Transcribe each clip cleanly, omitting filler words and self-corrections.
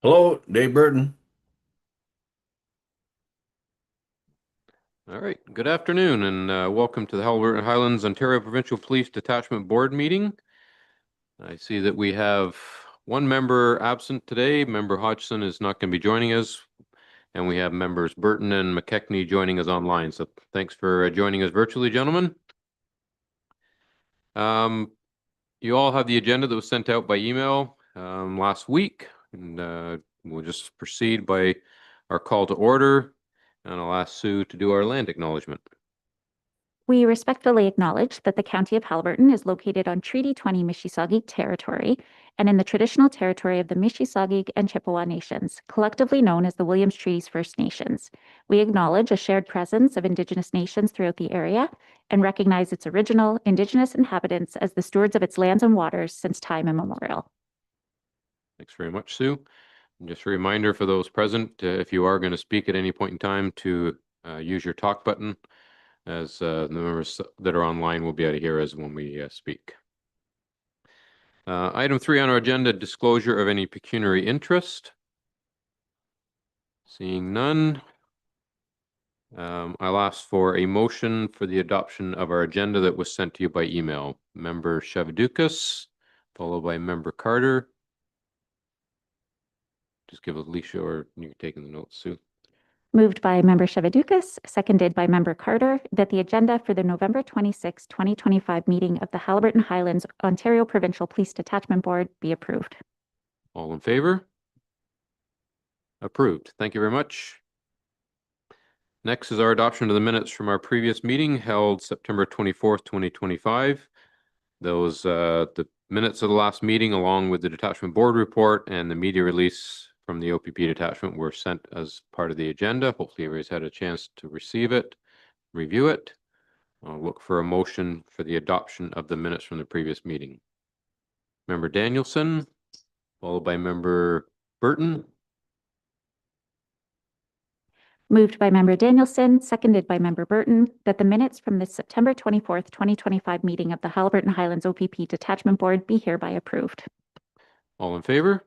Hello, Dave Burton. All right, good afternoon and welcome to the Haliburton Highlands Ontario Provincial Police Detachment Board meeting. I see that we have one member absent today. Member Hodgson is not going to be joining us, and we have members Burton and McKechnie joining us online. So thanks for joining us virtually, gentlemen. You all have the agenda that was sent out by email last week, and we'll just proceed by our call to order, and I'll ask Sue to do our land acknowledgement. We respectfully acknowledge that the County of Haliburton is located on Treaty 20 Mississauga territory and in the traditional territory of the Mississauga and Chippewa Nations, collectively known as the Williams Treaties First Nations. We acknowledge a shared presence of Indigenous nations throughout the area and recognize its original Indigenous inhabitants as the stewards of its lands and waters since time immemorial. Thanks very much, Sue. And just a reminder for those present, if you are going to speak at any point in time, to use your talk button, as the members that are online will be able to hear us when we speak. Item 3 on our agenda, disclosure of any pecuniary interest. Seeing none, I'll ask for a motion for the adoption of our agenda that was sent to you by email. Member Shavadukas, followed by Member Carter. Just give Alicia, or you're taking the notes, Sue. Moved by Member Shavadukas, seconded by Member Carter, that the agenda for the November 26, 2025 meeting of the Haliburton Highlands Ontario Provincial Police Detachment Board be approved. All in favor? Approved. Thank you very much. Next is our adoption of the minutes from our previous meeting held September 24th, 2025. Those, the minutes of the last meeting, along with the detachment board report and the media release from the OPP detachment, were sent as part of the agenda. Hopefully everybody's had a chance to receive it, review it. I'll look for a motion for the adoption of the minutes from the previous meeting. Member Danielson, followed by Member Burton. Moved by Member Danielson, seconded by Member Burton, that the minutes from the September 24th, 2025 meeting of the Haliburton Highlands OPP Detachment Board be hereby approved. All in favor?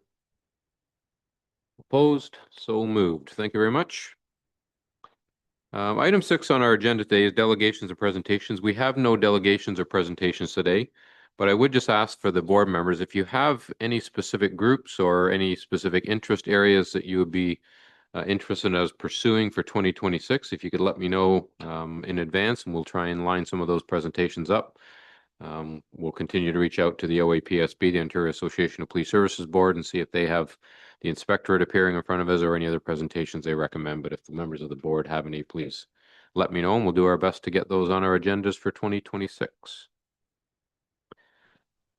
Opposed? So moved. Thank you very much. Item 6 on our agenda today is delegations and presentations. We have no delegations or presentations today, but I would just ask for the board members, if you have any specific groups or any specific interest areas that you would be interested in us pursuing for 2026, if you could let me know in advance, and we'll try and line some of those presentations up. We'll continue to reach out to the OAPSB, the Ontario Association of Police Services Board, and see if they have the inspectorate appearing in front of us or any other presentations they recommend. But if the members of the board have any, please let me know, and we'll do our best to get those on our agendas for 2026.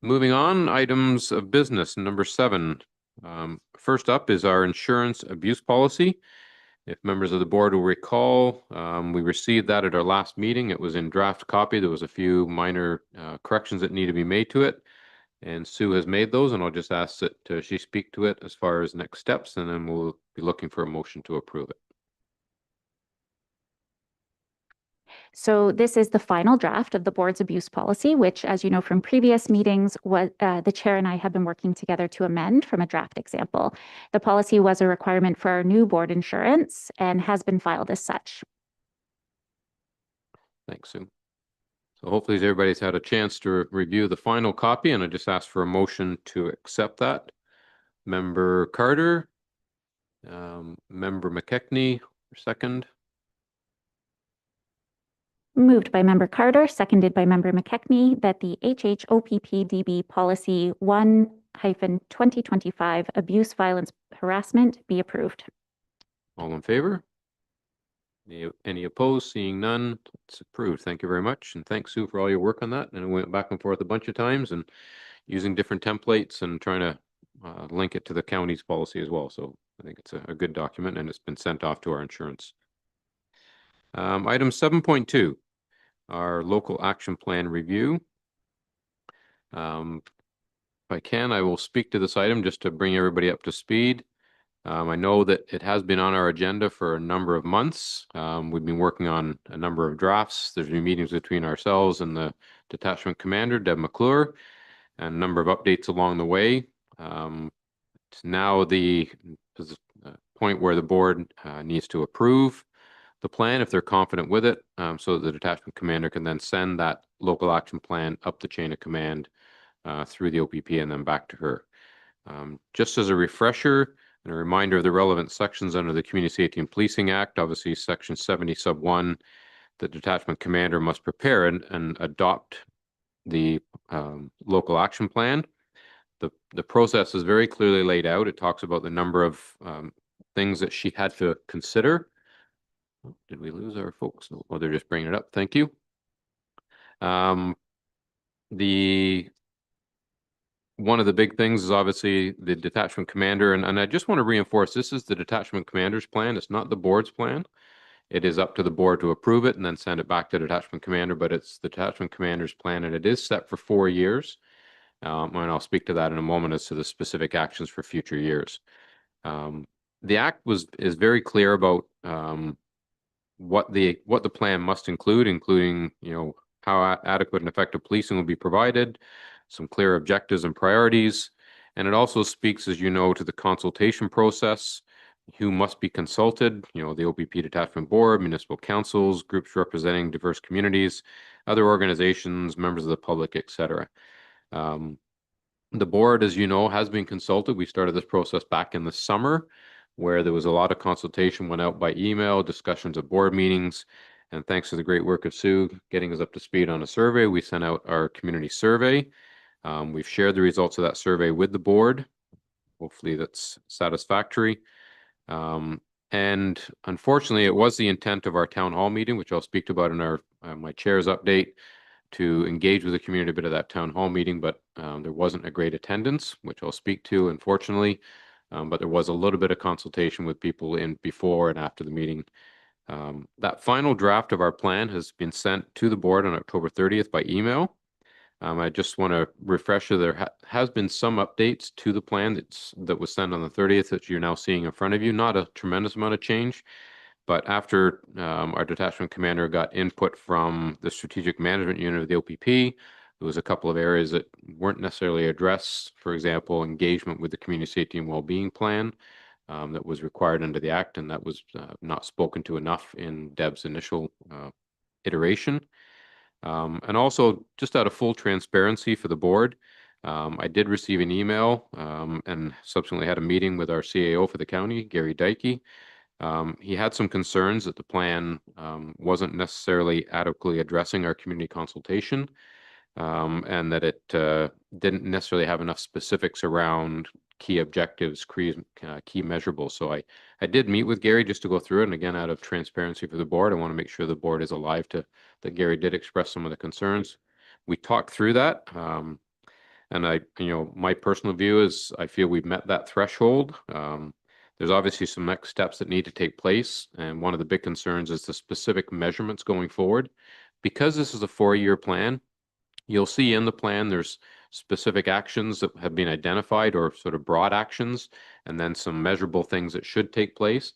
Moving on, items of business, number 7. First up is our insurance abuse policy. If members of the board will recall, we received that at our last meeting. It was in draft copy. There was a few minor corrections that need to be made to it, and Sue has made those, and I'll just ask that she speak to it as far as next steps, and then we'll be looking for a motion to approve it. So this is the final draft of the board's abuse policy, which, as you know from previous meetings, the chair and I have been working together to amend from a draft example. The policy was a requirement for our new board insurance and has been filed as such. Thanks, Sue. So hopefully everybody's had a chance to review the final copy, and I just ask for a motion to accept that. Member Carter, Member McKechnie, second. Moved by Member Carter, seconded by Member McKechnie, that the HHOPPDB Policy 1-2025 Abuse, Violence, Harassment be approved. All in favor? Any opposed? Seeing none, it's approved. Thank you very much. And thanks, Sue, for all your work on that. And we went back and forth a bunch of times and using different templates and trying to link it to the county's policy as well. So I think it's a good document, and it's been sent off to our insurance. Item 7.2, our local action plan review. If I can, I will speak to this item just to bring everybody up to speed. I know that it has been on our agenda for a number of months. We've been working on a number of drafts. There's been meetings between ourselves and the detachment commander, Deb McClure, and a number of updates along the way. Now the point where the board needs to approve the plan if they're confident with it, so that the detachment commander can then send that local action plan up the chain of command through the OPP and then back to her. Just as a refresher and a reminder of the relevant sections under the Community Safety and Policing Act, obviously Section 70 sub 1, the detachment commander must prepare and adopt the local action plan. The process is very clearly laid out. It talks about the number of things that she had to consider. Did we lose our folks? Oh, they're just bringing it up. Thank you. One of the big things is obviously the detachment commander, and I just want to reinforce, this is the detachment commander's plan. It's not the board's plan. It is up to the board to approve it and then send it back to detachment commander, but it's the detachment commander's plan, and it is set for 4 years. And I'll speak to that in a moment as to the specific actions for future years. The act is very clear about what the plan must include, including how adequate and effective policing will be provided, some clear objectives and priorities, and it also speaks, as you know, to the consultation process, who must be consulted, the OPP Detachment Board, municipal councils, groups representing diverse communities, other organizations, members of the public, etc. The board, as you know, has been consulted. We started this process back in the summer, where there was a lot of consultation, went out by email, discussions at board meetings, and thanks to the great work of Sue getting us up to speed on a survey, we sent out our community survey. We've shared the results of that survey with the board. Hopefully that's satisfactory. And unfortunately, it was the intent of our town hall meeting, which I'll speak about in our my chair's update, to engage with the community a bit of that town hall meeting, but there wasn't a great attendance, which I'll speak to, unfortunately. But there was a little bit of consultation with people in before and after the meeting. That final draft of our plan has been sent to the board on October 30th by email. I just want to refresh you, there has been some updates to the plan that was sent on the 30th that you're now seeing in front of you. Not a tremendous amount of change, but after our detachment commander got input from the strategic management unit of the OPP, there was a couple of areas that weren't necessarily addressed. For example, engagement with the community safety and well-being plan that was required under the act, and that was not spoken to enough in Deb's initial iteration. And also, just out of full transparency for the board, I did receive an email and subsequently had a meeting with our CAO for the county, Gary Dykey. He had some concerns that the plan wasn't necessarily adequately addressing our community consultation, and that it didn't necessarily have enough specifics around key objectives, key measurables. So I did meet with Gary just to go through it. And again, out of transparency for the board, I want to make sure the board is alive to that Gary did express some of the concerns. We talked through that. And my personal view is I feel we've met that threshold. There's obviously some next steps that need to take place. And one of the big concerns is the specific measurements going forward. Because this is a 4-year plan, you'll see in the plan there's specific actions that have been identified, or sort of broad actions, and then some measurable things that should take place.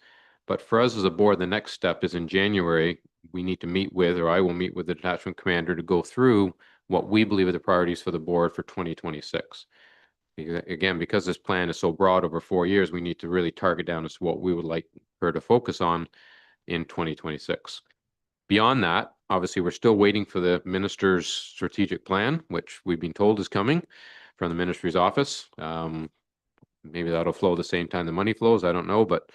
But for us as a board, the next step is in January, we need to meet with, or I will meet with the detachment commander to go through what we believe are the priorities for the board for 2026. Again, because this plan is so broad over 4 years, we need to really target down as to what we would like her to focus on in 2026. Beyond that, obviously, we're still waiting for the minister's strategic plan, which we've been told is coming from the ministry's office. Maybe that'll flow the same time the money flows. I don't know, but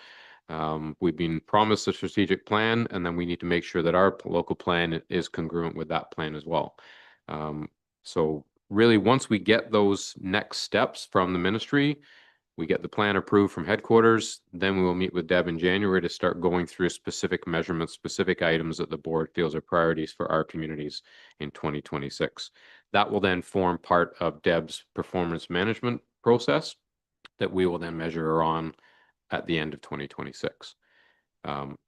we've been promised a strategic plan, and then we need to make sure that our local plan is congruent with that plan as well. So really, once we get those next steps from the ministry, we get the plan approved from headquarters, then we will meet with Deb in January to start going through specific measurements, specific items that the board feels are priorities for our communities in 2026. That will then form part of Deb's performance management process that we will then measure her on at the end of 2026.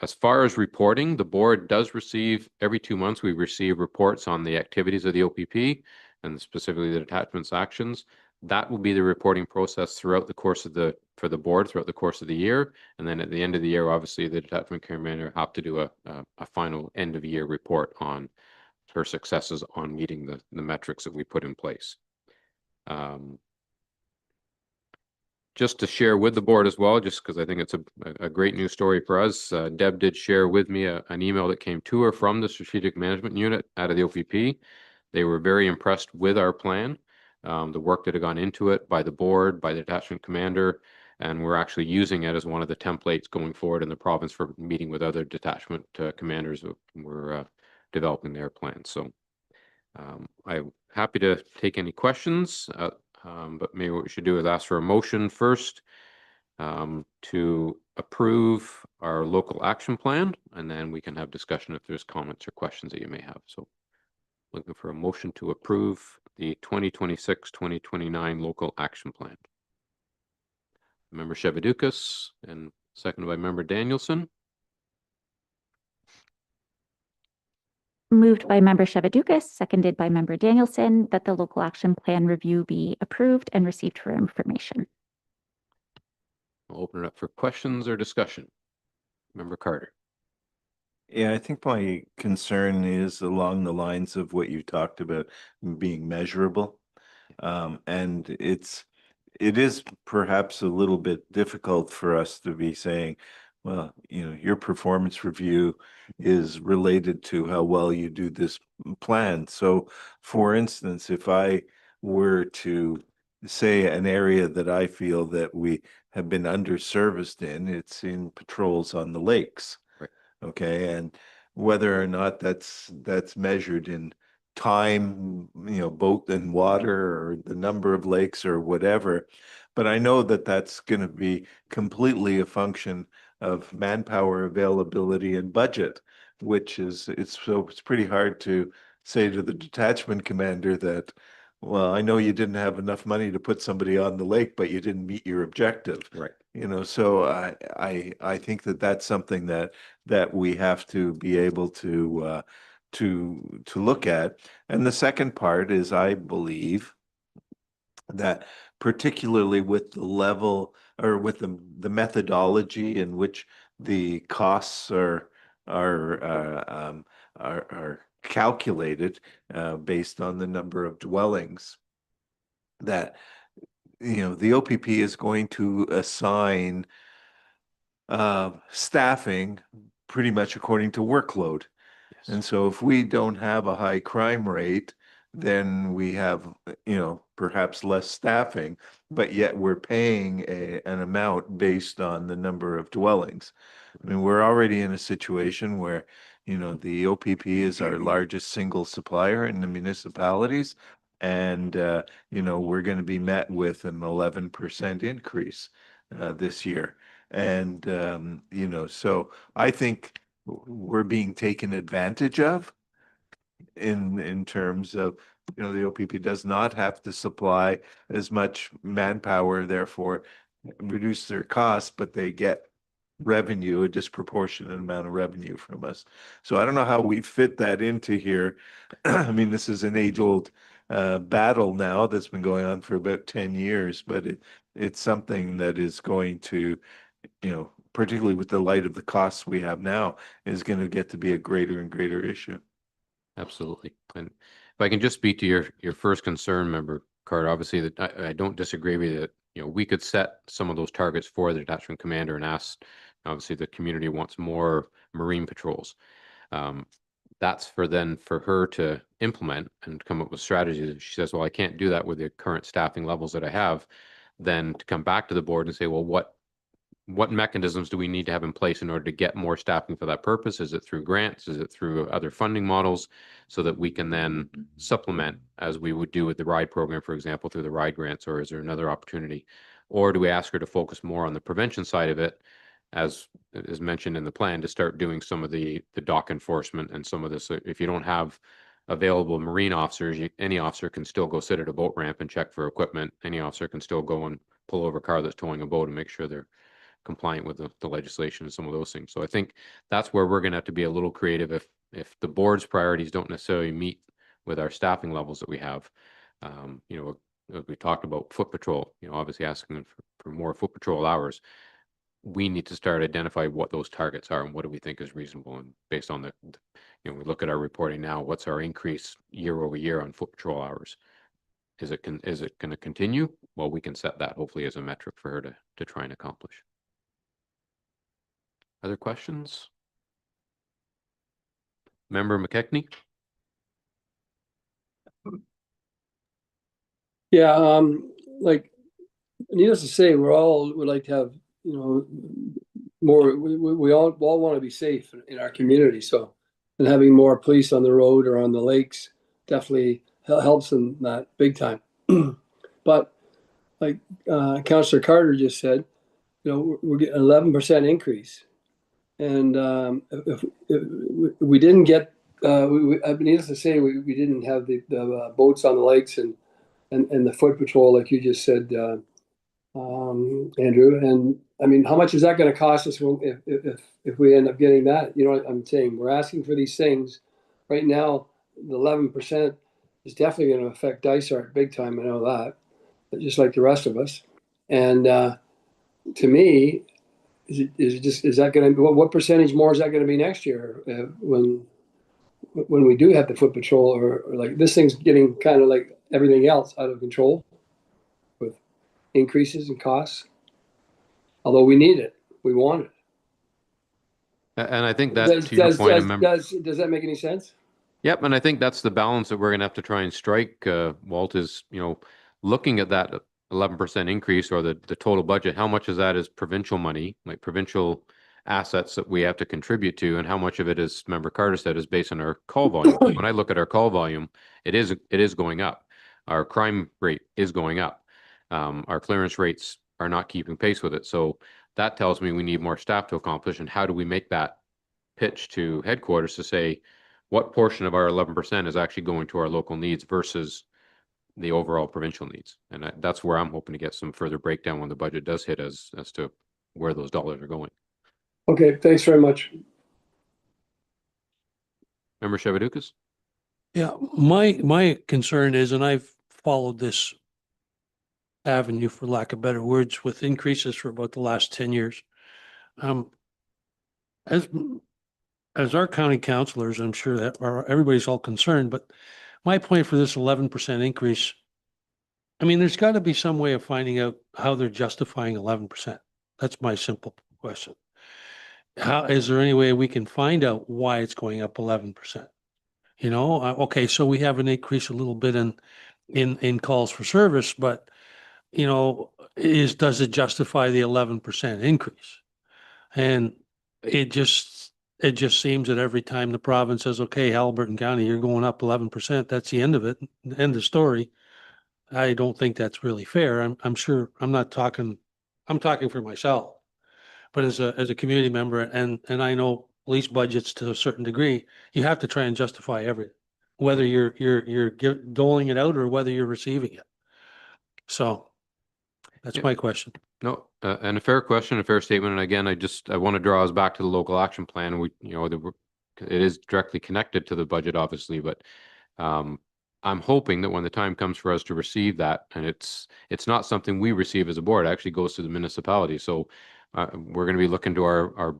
As far as reporting, the board does receive, every 2 months, we receive reports on the activities of the OPP and specifically the detachment's actions. That will be the reporting process throughout the course of for the board throughout the course of the year. And then at the end of the year, obviously, the detachment commander have to do a final end of year report on her successes on meeting the metrics that we put in place. just to share with the board as well, just because I think it's a great news story for us. Deb did share with me an email that came to her from the Strategic Management Unit out of the OPP. They were very impressed with our plan, the work that had gone into it by the board, by the detachment commander, and we're actually using it as one of the templates going forward in the province for meeting with other detachment commanders who were developing their plans. So I'm happy to take any questions, but maybe what we should do is ask for a motion first to approve our local action plan, and then we can have discussion if there's comments or questions that you may have. So looking for a motion to approve the 2026-2029 local action plan. Member Chevadukas and seconded by Member Danielson. Moved by Member Chevadukas, seconded by Member Danielson, that the local action plan review be approved and received for information. I'll open it up for questions or discussion. Member Carter. Yeah, I think my concern is along the lines of what you talked about being measurable. And it is perhaps a little bit difficult for us to be saying, well, your performance review is related to how well you do this plan. So for instance, if I were to say an area that I feel that we have been underserviced in, it's in patrols on the lakes. Right. Okay, and whether or not that's measured in time, boat and water, or the number of lakes or whatever. But I know that that's going to be completely a function of manpower availability and budget, which is, it's pretty hard to say to the detachment commander that, well, I know you didn't have enough money to put somebody on the lake, but you didn't meet your objective. Right. So I think that that's something that we have to be able to look at. And the second part is, I believe that particularly with the level, or with the methodology in which the costs are calculated based on the number of dwellings, that the OPP is going to assign staffing pretty much according to workload. Yes. And so if we don't have a high crime rate, then we have, perhaps less staffing, but yet we're paying an amount based on the number of dwellings. I mean, we're already in a situation where, the OPP is our largest single supplier in the municipalities. And, we're going to be met with an 11% increase this year. And, so I think we're being taken advantage of in terms of, the OPP does not have to supply as much manpower, therefore reduce their costs, but they get revenue, a disproportionate amount of revenue from us. So I don't know how we fit that into here. I mean, this is an age-old battle now that's been going on for about 10 years, but it's something that is going to, particularly with the light of the costs we have now, is going to get to be a greater and greater issue. Absolutely. And if I can just speak to your first concern, Member Carter, obviously that I don't disagree with you that, we could set some of those targets for the detachment commander and ask, obviously the community wants more marine patrols. That's for her to implement and come up with strategies. If she says, well, I can't do that with the current staffing levels that I have, then to come back to the board and say, well, what mechanisms do we need to have in place in order to get more staffing for that purpose? Is it through grants? Is it through other funding models, so that we can then supplement, as we would do with the RIDE program, for example, through the RIDE grants? Or is there another opportunity? Or do we ask her to focus more on the prevention side of it, as is mentioned in the plan, to start doing some of the dock enforcement and some of this? If you don't have available marine officers, any officer can still go sit at a boat ramp and check for equipment. Any officer can still go and pull over a car that's towing a boat and make sure they're compliant with the legislation and some of those things. So I think that's where we're going to have to be a little creative if the board's priorities don't necessarily meet with our staffing levels that we have. We talked about foot patrol, obviously asking for more foot patrol hours. We need to start identifying what those targets are and what do we think is reasonable. And based on we look at our reporting now, what's our increase year over year on foot patrol hours? Is it going to continue? well, we can set that hopefully as a metric for her to try and accomplish. Other questions? Member McKechnie? Yeah, like, needless to say, we're all would like to have, you know, more, we all want to be safe in our community, so, and having more police on the road or on the lakes definitely helps in that big time. But like, Councillor Carter just said, you know, we're getting 11% increase. And, if we didn't get, needless to say, we didn't have the boats on the lakes and the foot patrol, like you just said, Andrew. And I mean, how much is that going to cost us if we end up getting that? You know what I'm saying? We're asking for these things right now. The 11% is definitely going to affect Dysart big time. I know that, but just like the rest of us. And to me, is that going to, what percentage more is that going to be next year when we do have the foot patrol, or like this thing's getting kind of like everything else out of control with increases in costs? Although we need it, we want it. And I think that to your point, does that make any sense? Yep, and I think that's the balance that we're going to have to try and strike, Walt, is, you know, looking at that 11% increase or the total budget, how much of that is provincial money, like provincial assets that we have to contribute to, and how much of it is, Member Carter said, is based on our call volume. When I look at our call volume, it is going up. Our crime rate is going up. Our clearance rates are not keeping pace with it. So that tells me we need more staff to accomplish. And how do we make that pitch to headquarters to say what portion of our 11% is actually going to our local needs versus the overall provincial needs? And that's where I'm hoping to get some further breakdown when the budget does hit as to where those dollars are going. Okay, thanks very much. Member Shevadukis? Yeah, my concern is, and I've followed this avenue, for lack of better words, with increases for about the last 10 years. As our county councilors, I'm sure that everybody's all concerned, but my point for this 11% increase, I mean, there's got to be some way of finding out how they're justifying 11%. That's my simple question. Is there any way we can find out why it's going up 11%? You know, okay, so we have an increase a little bit in calls for service, but you know, does it justify the 11% increase? And it just seems that every time the province says, okay, Haliburton County, you're going up 11%, that's the end of it, end of story. I don't think that's really fair. I'm sure I'm talking for myself, but as a community member, and I know police budgets to a certain degree, you have to try and justify everything, whether you're doling it out or whether you're receiving it. So that's my question. No, and a fair question, a fair statement. And again, I want to draw us back to the local action plan. It is directly connected to the budget, obviously, but I'm hoping that when the time comes for us to receive that, and it's not something we receive as a board, it actually goes to the municipality. So we're going to be looking to our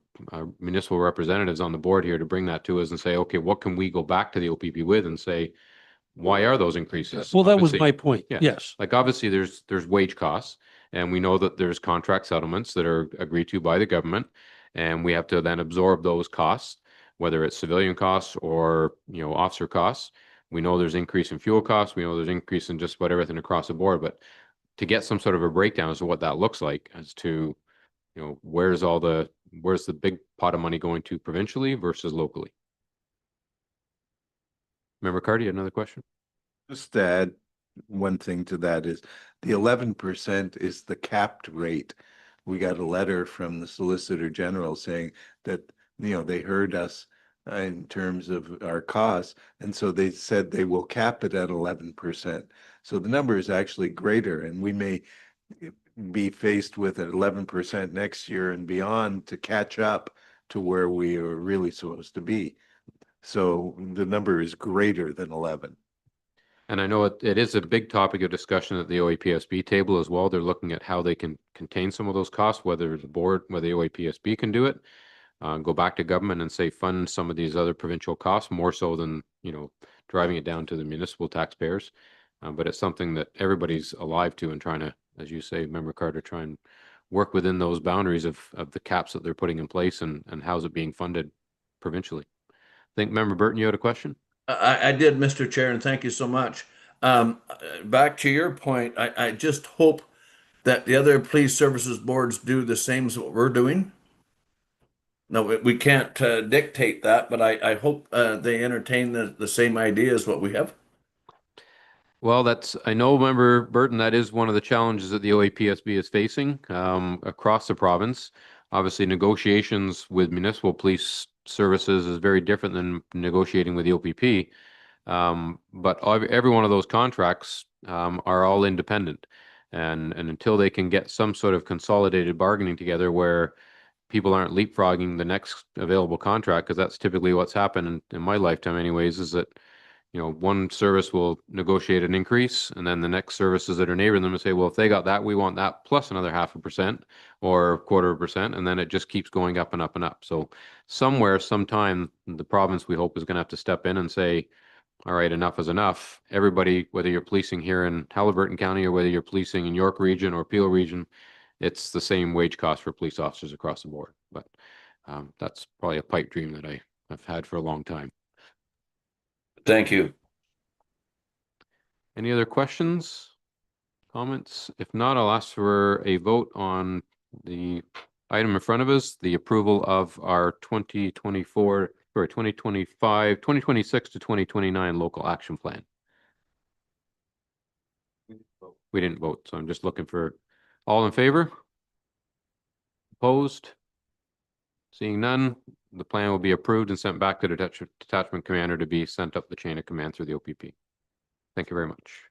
municipal representatives on the board here to bring that to us and say, okay, what can we go back to the OPP with and say, why are those increases? Well, that was my point. Yeah. Yes. Like obviously there's wage costs, and we know that there's contract settlements that are agreed to by the government, and we have to then absorb those costs, whether it's civilian costs or, you know, officer costs. We know there's increase in fuel costs. We know there's increase in just about everything across the board, but to get some sort of a breakdown as to what that looks like, as to, you know, where's the big pot of money going to provincially versus locally. Member Carty, you had another question? Just to add one thing to that is the 11% is the capped rate. We got a letter from the Solicitor General saying that, you know, they heard us in terms of our costs, and so they said they will cap it at 11%. So the number is actually greater, and we may be faced with an 11% next year and beyond to catch up to where we are really supposed to be. So the number is greater than 11. And I know it is a big topic of discussion at the OAPSB table as well. They're looking at how they can contain some of those costs, whether the board, whether the OAPSB can do it, go back to government and say fund some of these other provincial costs more so than, you know, driving it down to the municipal taxpayers. But it's something that everybody's alive to and trying to as you say, Member Carter, try and work within those boundaries of the caps that they're putting in place and how's it being funded provincially. I think Member Burton, you had a question? I did, Mr. Chair, and thank you so much. Back to your point, I just hope that the other police services boards do the same as what we're doing. No, we can't dictate that, but I hope they entertain the same idea as what we have. Well, I know, Member Burton, that is one of the challenges that the OAPSB is facing across the province. Obviously, negotiations with municipal police services is very different than negotiating with the OPP. But every one of those contracts are all independent. And until they can get some sort of consolidated bargaining together where people aren't leapfrogging the next available contract, because that's typically what's happened in my lifetime anyways, is that one service will negotiate an increase, and then the next services that are neighboring them will say, well, if they got that, we want that plus another 0.5% or 0.25%, and then it just keeps going up and up and up. So somewhere, sometime, the province, we hope, is going to have to step in and say, all right, enough is enough. Everybody, whether you're policing here in Haliburton County or whether you're policing in York Region or Peel Region, it's the same wage cost for police officers across the board. But that's probably a pipe dream that I've had for a long time. Thank you. Any other questions, comments? If not, I'll ask for a vote on the item in front of us, the approval of our 2024 or 2025, 2026 to 2029 local action plan. We didn't vote, so I'm just looking for all in favor? Opposed? Seeing none, the plan will be approved and sent back to the detachment commander to be sent up the chain of command through the OPP. Thank you very much.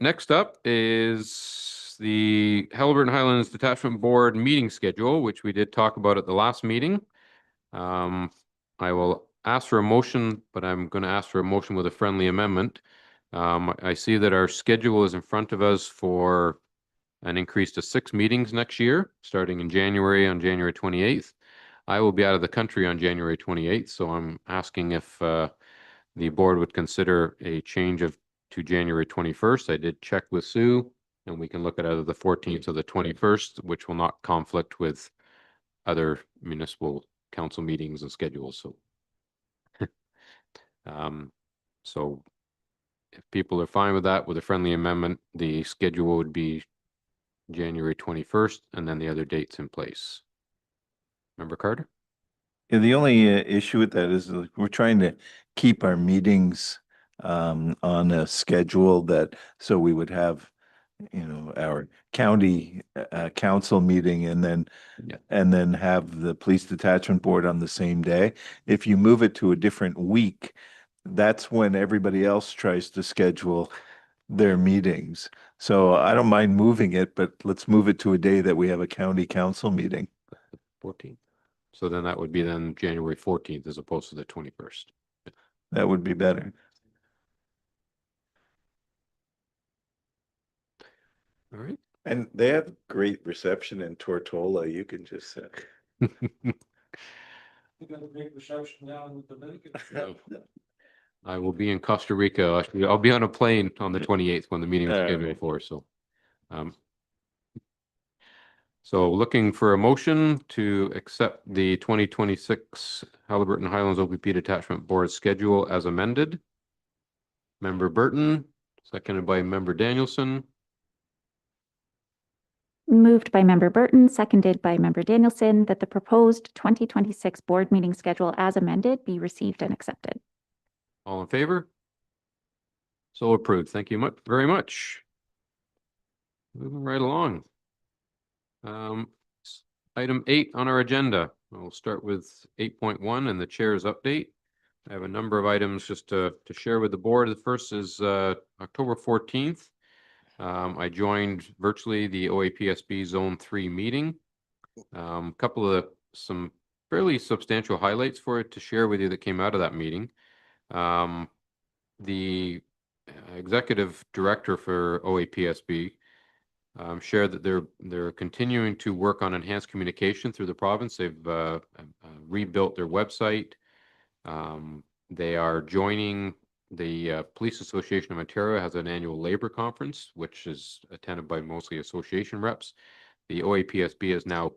Next up is the Haliburton Highlands Detachment Board meeting schedule, which we did talk about at the last meeting. I will ask for a motion, but I'm going to ask for a motion with a friendly amendment. I see that our schedule is in front of us for an increase to 6 meetings next year, starting in January on January 28th. I will be out of the country on January 28th, so I'm asking if the board would consider a change to January 21st. I did check with Sue, and we can look at either the 14th or the 21st, which will not conflict with other municipal council meetings and schedules. So, so if people are fine with that, with a friendly amendment, the schedule would be January 21st, and then the other dates in place. Member Carter? Yeah, the only issue with that is we're trying to keep our meetings on a schedule that, so we would have, our county council meeting and then have the police detachment board on the same day. If you move it to a different week, that's when everybody else tries to schedule their meetings. So I don't mind moving it, but let's move it to a day that we have a county council meeting. 14th. So then that would be then January 14th as opposed to the 21st. That would be better. All right. And they have great reception in Tortola. You can just You got a great reception down in the Dominican. I will be in Costa Rica. Actually, I'll be on a plane on the 28th when the meeting is All scheduled right. for. So looking for a motion to accept the 2026 Haliburton Highlands OPP Detachment Board schedule as amended. Member Burton, seconded by Member Danielson. Moved by Member Burton, seconded by Member Danielson, that the proposed 2026 board meeting schedule as amended be received and accepted. All in favor? So approved. Thank you very much. Moving right along. Item 8 on our agenda. We'll start with 8.1 and the chair's update. I have a number of items just to share with the board. The first is October 14th. I joined virtually the OAPSB Zone 3 meeting. Couple of some fairly substantial highlights for it to share with you that came out of that meeting. The executive director for OAPSB shared that they're continuing to work on enhanced communication through the province. They've rebuilt their website. They are joining the Police Association of Ontario has an annual labor conference, which is attended by mostly association reps. The OAPSB is now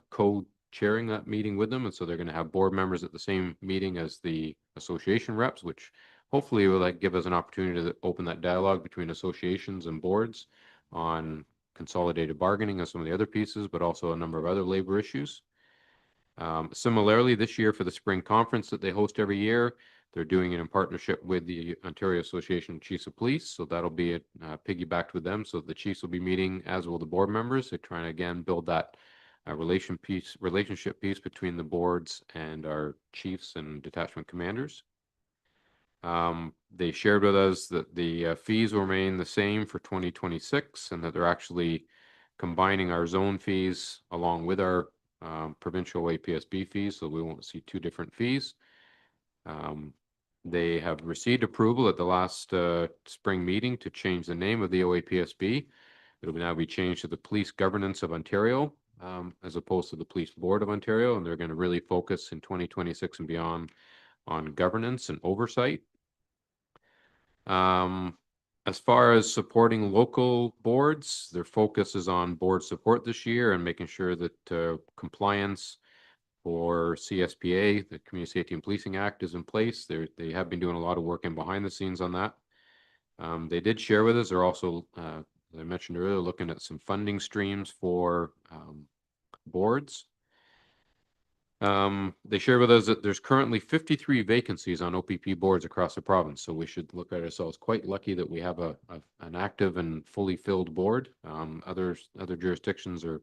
co-chairing that meeting with them, and so they're going to have board members at the same meeting as the association reps, which hopefully will give us an opportunity to open that dialogue between associations and boards on consolidated bargaining and some of the other pieces, but also a number of other labor issues. Similarly, this year for the spring conference that they host every year, they're doing it in partnership with the Ontario Association of Chiefs of Police. So that'll be piggybacked with them. So the chiefs will be meeting, as will the board members. They're trying to, again, build that relationship piece between the boards and our chiefs and detachment commanders. They shared with us that the fees will remain the same for 2026 and that they're actually combining our zone fees along with our provincial APSB fees, so we won't see two different fees. They have received approval at the last spring meeting to change the name of the OAPSB. It'll now be changed to the Police Governance of Ontario, as opposed to the Police Board of Ontario, and they're going to really focus in 2026 and beyond on governance and oversight. As far as supporting local boards, their focus is on board support this year and making sure that compliance for CSPA, the Community Safety and Policing Act, is in place. They have been doing a lot of work in behind the scenes on that. They did share with us, they're also, as I mentioned earlier, looking at some funding streams for boards. They shared with us that there's currently 53 vacancies on OPP boards across the province, so we should look at ourselves quite lucky that we have an active and fully filled board. Other jurisdictions are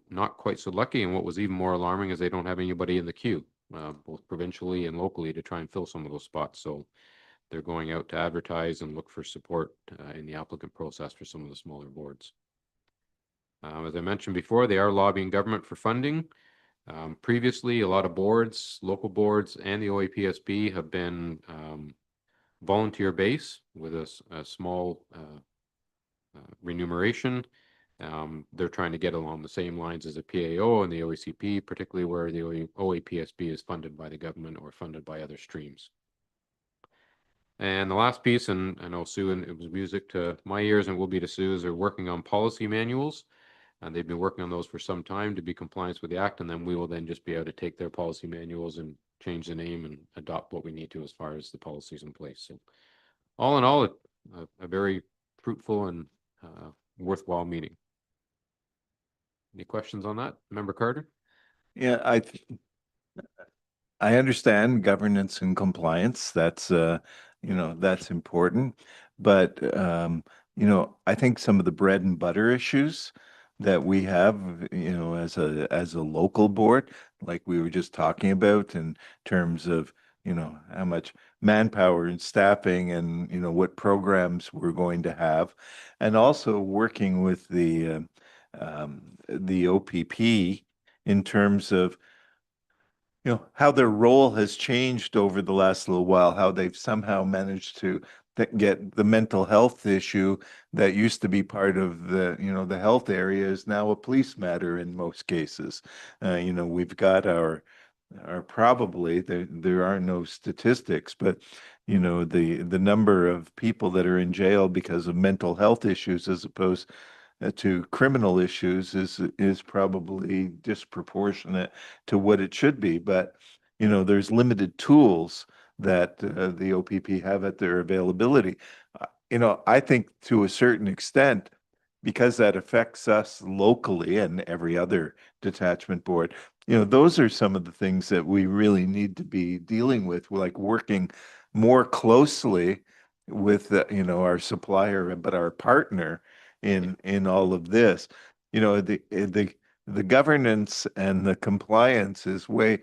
not quite so lucky, and what was even more alarming is they don't have anybody in the queue, both provincially and locally, to try and fill some of those spots. So they're going out to advertise and look for support in the applicant process for some of the smaller boards. As I mentioned before, they are lobbying government for funding. Previously, a lot of boards, local boards, and the OAPSB have been volunteer base with a small remuneration. They're trying to get along the same lines as the PAO and the OACP, particularly where the OAPSB is funded by the government or funded by other streams. And the last piece, and I know Sue, and it was music to my ears and will be to Sue's, are working on policy manuals. And they've been working on those for some time to be compliant with the act, and then we will then just be able to take their policy manuals and change the name and adopt what we need to as far as the policies in place. So all in all, a very fruitful and worthwhile meeting. Any questions on that, Member Carter? Yeah, I understand governance and compliance. That's that's important. But I think some of the bread and butter issues that we have, as a local board, like we were just talking about in terms of, how much manpower and staffing and, what programs we're going to have, and also working with the OPP in terms of how their role has changed over the last little while, how they've somehow managed to get the mental health issue that used to be part of the health area is now a police matter in most cases. We've got our probably there are no statistics, but the number of people that are in jail because of mental health issues as opposed to criminal issues is probably disproportionate to what it should be. But there's limited tools that the OPP have at their availability. I think to a certain extent, because that affects us locally and every other detachment board, those are some of the things that we really need to be dealing with, like working more closely with our supplier, but our partner in all of this. The governance and the compliance is way,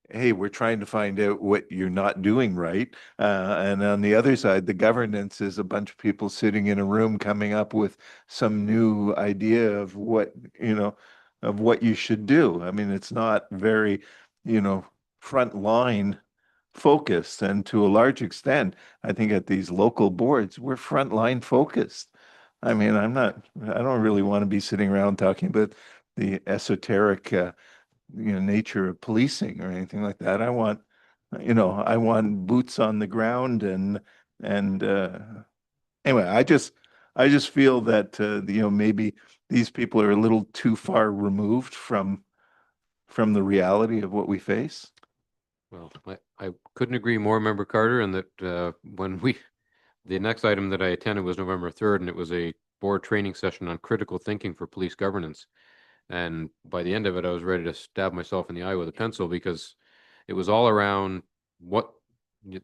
hey, we're trying to find out what you're not doing right. And on the other side, the governance is a bunch of people sitting in a room coming up with some new idea of what you should do. I mean, it's not very, front line focused. And to a large extent, I think at these local boards, we're frontline focused. I mean, I don't really want to be sitting around talking about the esoteric, nature of policing or anything like that. I want You know, I want boots on the ground and anyway, I just feel that you know, maybe these people are a little too far removed from the reality of what we face. Well, I couldn't agree more, Member Carter, and that when the next item that I attended was November 3rd, and it was a board training session on critical thinking for police governance. And by the end of it, I was ready to stab myself in the eye with a pencil because it was all around what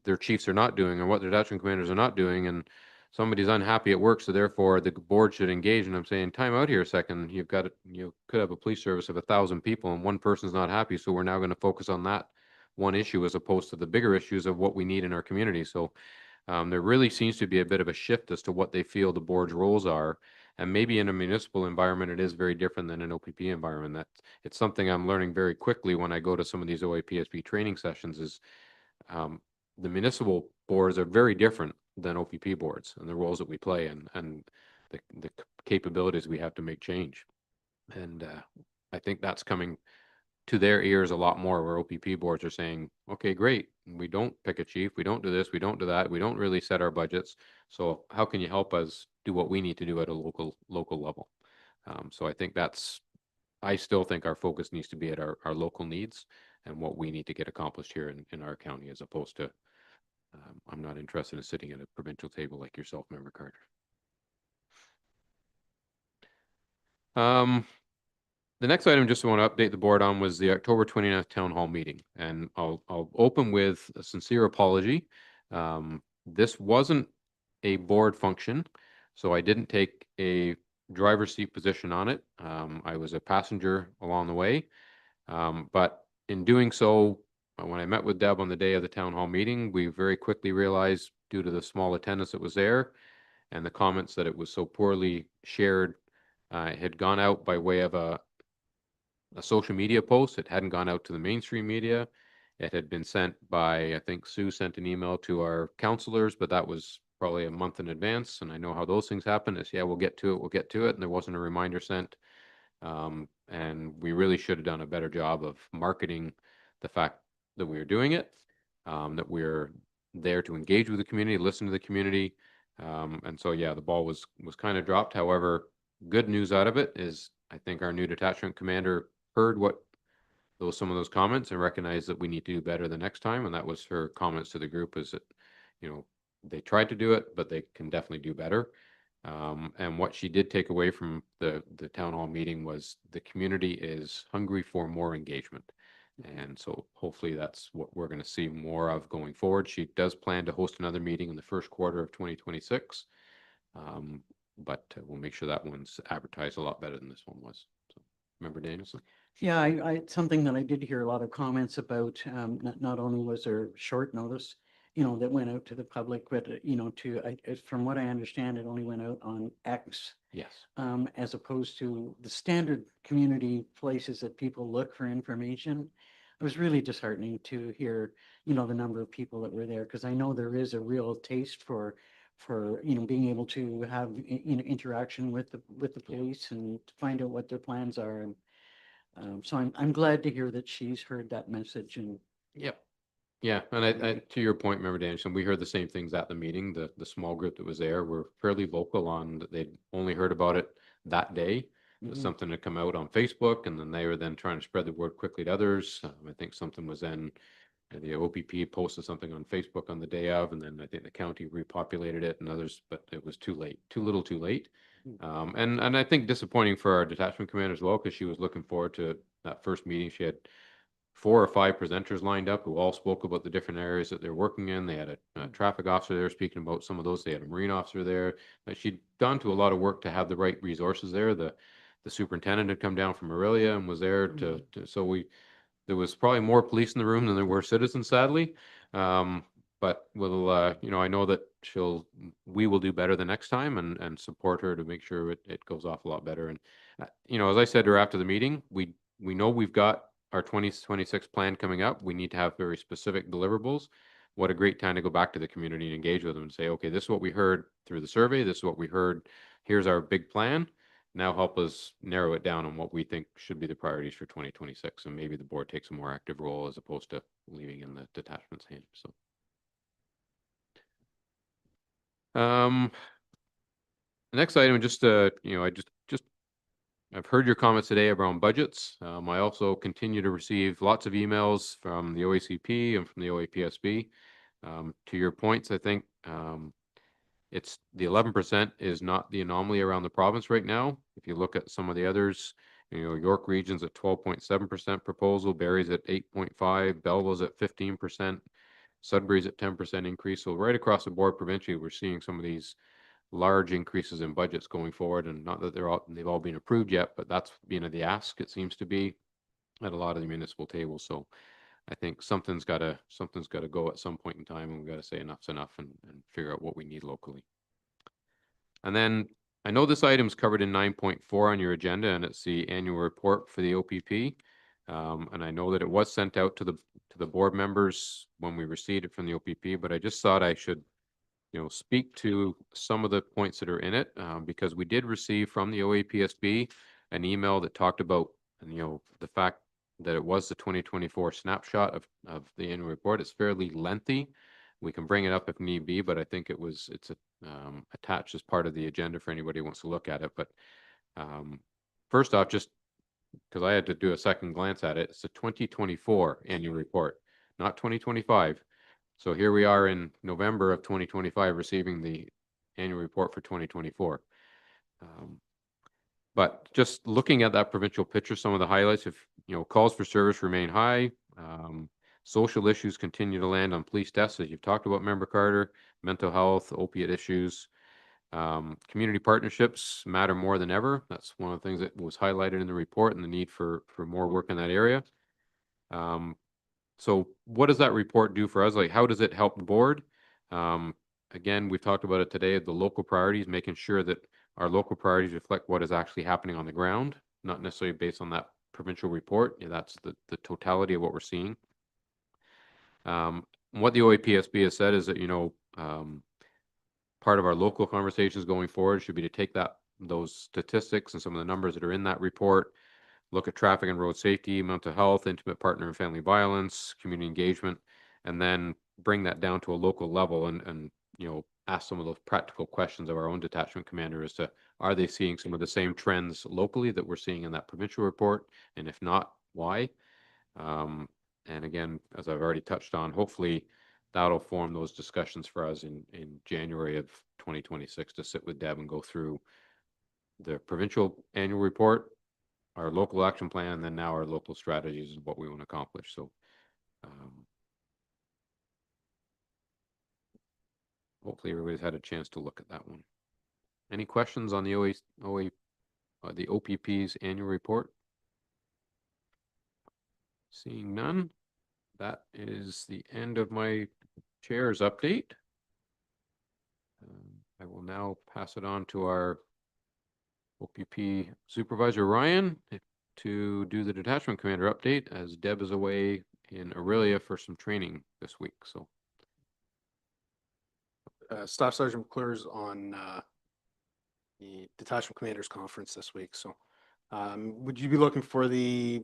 their chiefs are not doing or what their detachment commanders are not doing. And somebody's unhappy at work, so therefore the board should engage. And I'm saying, time out here a second. You could have a police service of 1,000 people and one person's not happy. So we're now going to focus on that one issue as opposed to the bigger issues of what we need in our community. So there really seems to be a bit of a shift as to what they feel the board's roles are. And maybe in a municipal environment, it is very different than an OPP environment. That it's something I'm learning very quickly when I go to some of these OAPSB training sessions is the municipal boards are very different than OPP boards and the roles that we play and the capabilities we have to make change. And I think that's coming to their ears a lot more, where OPP boards are saying, okay, great, we don't pick a chief, we don't do this, we don't do that, we don't really set our budgets. So how can you help us do what we need to do at a local level? So I think I still think our focus needs to be at our local needs and what we need to get accomplished here in our county, as opposed to, I'm not interested in sitting at a provincial table like yourself, Member Carter. The next item just want to update the board on was the October 29th town hall meeting. And I'll open with a sincere apology. This wasn't a board function, so I didn't take a driver's seat position on it. I was a passenger along the way. But in doing so, when I met with Deb on the day of the town hall meeting, we very quickly realized, due to the small attendance that was there and the comments that it was so poorly shared, it had gone out by way of a social media post. It hadn't gone out to the mainstream media. It had been sent by, I think Sue sent an email to our counselors, but that was probably a month in advance. And I know how those things happen. It's, yeah, we'll get to it. We'll get to it. And there wasn't a reminder sent. And we really should have done a better job of marketing the fact that we were doing it, that we're there to engage with the community, listen to the community. And so, yeah, the ball was kind of dropped. However, good news out of it is I think our new detachment commander heard some of those comments and recognized that we need to do better the next time. And that was her comments to the group, is that, you know, they tried to do it, but they can definitely do better. And what she did take away from the town hall meeting was the community is hungry for more engagement. And so hopefully that's what we're going to see more of going forward. She does plan to host another meeting in the first quarter of 2026. But we'll make sure that one's advertised a lot better than this one was. So, Member Danielson? Yeah, it's something that I did hear a lot of comments about. Not only was there short notice, that went out to the public, but, from what I understand, it only went out on X, Yes. as opposed to the standard community places that people look for information. It was really disheartening to hear, the number of people that were there, because I know there is a real taste for being able to have interaction with the police and to find out what their plans are. And so I'm glad to hear that she's heard that message. And Yep. Yeah, and I to your point, Member Danielson, we heard the same things at the meeting. The small group that was there were fairly vocal on that they'd only heard about it that day. It was something that come out on Facebook, and then they were then trying to spread the word quickly to others. I think something was then the OPP posted something on Facebook on the day of, and then I think the county repopulated it and others, but it was too late, too little, too late. And I think disappointing for our detachment commander as well, because she was looking forward to that first meeting. She had 4 or 5 presenters lined up who all spoke about the different areas that they're working in. They had a traffic officer there speaking about some of those. They had a marine officer there. But she'd gone to a lot of work to have the right resources there. The superintendent had come down from Aurelia and was there so there was probably more police in the room than there were citizens, sadly. But we'll, I know that we will do better the next time and support her to make sure it goes off a lot better. And, as I said to her after the meeting, we know we've got our 2026 plan coming up. We need to have very specific deliverables. What a great time to go back to the community and engage with them and say, okay, this is what we heard through the survey. This is what we heard. Here's our big plan. now help us narrow it down on what we think should be the priorities for 2026. And maybe the board takes a more active role as opposed to leaving in the detachment's hands. So. The next item, just, I've heard your comments today around budgets. I also continue to receive lots of emails from the OACP and from the OAPSB. To your points, I think, it's the 11% is not the anomaly around the province right now. If you look at some of the others, York Region's at 12.7% proposal, Barrie's at 8.5%, Belleville's at 15%, Sudbury's at 10% increase. So right across the board provincially, we're seeing some of these large increases in budgets going forward, and not that they've all been approved yet, but that's the ask, it seems to be, at a lot of the municipal tables. So I think something's got to go at some point in time, and we've got to say enough's enough and figure out what we need locally. And then I know this item's covered in 9.4 on your agenda, and it's the annual report for the OPP. And I know that it was sent out to the board members when we received it from the OPP, but I just thought I should speak to some of the points that are in it, because we did receive from the OAPSB an email that talked about, the fact that it was the 2024 snapshot of the annual report. It's fairly lengthy. We can bring it up if need be, but I think it's attached as part of the agenda for anybody who wants to look at it. But first off, just because I had to do a second glance at it, it's the 2024 annual report, not 2025. So here we are in November of 2025 receiving the annual report for 2024. But just looking at that provincial picture, some of the highlights, if calls for service remain high, social issues continue to land on police desks, as you've talked about, Member Carter, mental health, opiate issues, community partnerships matter more than ever. That's one of the things that was highlighted in the report, and the need for more work in that area. So what does that report do for us? Like, how does it help the board? Again, we've talked about it today, the local priorities, making sure that our local priorities reflect what is actually happening on the ground, not necessarily based on that provincial report. That's the totality of what we're seeing. What the OAPSB has said is that, part of our local conversations going forward should be to take those statistics and some of the numbers that are in that report, look at traffic and road safety, mental health, intimate partner and family violence, community engagement, and then bring that down to a local level and ask some of those practical questions of our own detachment commander as to, are they seeing some of the same trends locally that we're seeing in that provincial report? And if not, why? And again, as I've already touched on, hopefully that'll form those discussions for us in January of 2026 to sit with Deb and go through the provincial annual report, our local action plan, and then now our local strategies and what we want to accomplish. So hopefully everybody's had a chance to look at that one. Any questions on the the OPP's annual report? Seeing none, that is the end of my chair's update. I will now pass it on to our OPP Supervisor Ryan to do the detachment commander update, as Deb is away in Aurelia for some training this week. So Staff Sergeant McClure's on the detachment commanders conference this week. So would you be looking for the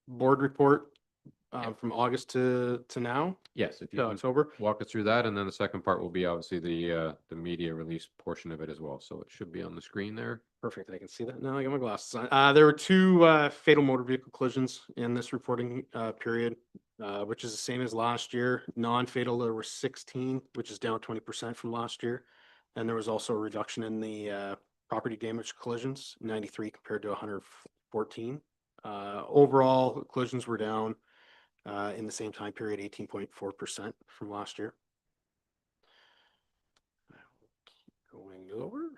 board report from August to now? yes, if you To can October? walk us through that, and then the second part will be obviously the media release portion of it as well. So it should be on the screen there. Perfect. I can see that now. I got my glasses on. There were two fatal motor vehicle collisions in this reporting period, which is the same as last year. Non-fatal, there were 16, which is down 20% from last year. And there was also a reduction in the property damage collisions, 93 compared to 114. Overall, collisions were down in the same time period, 18.4% from last year. Going lower.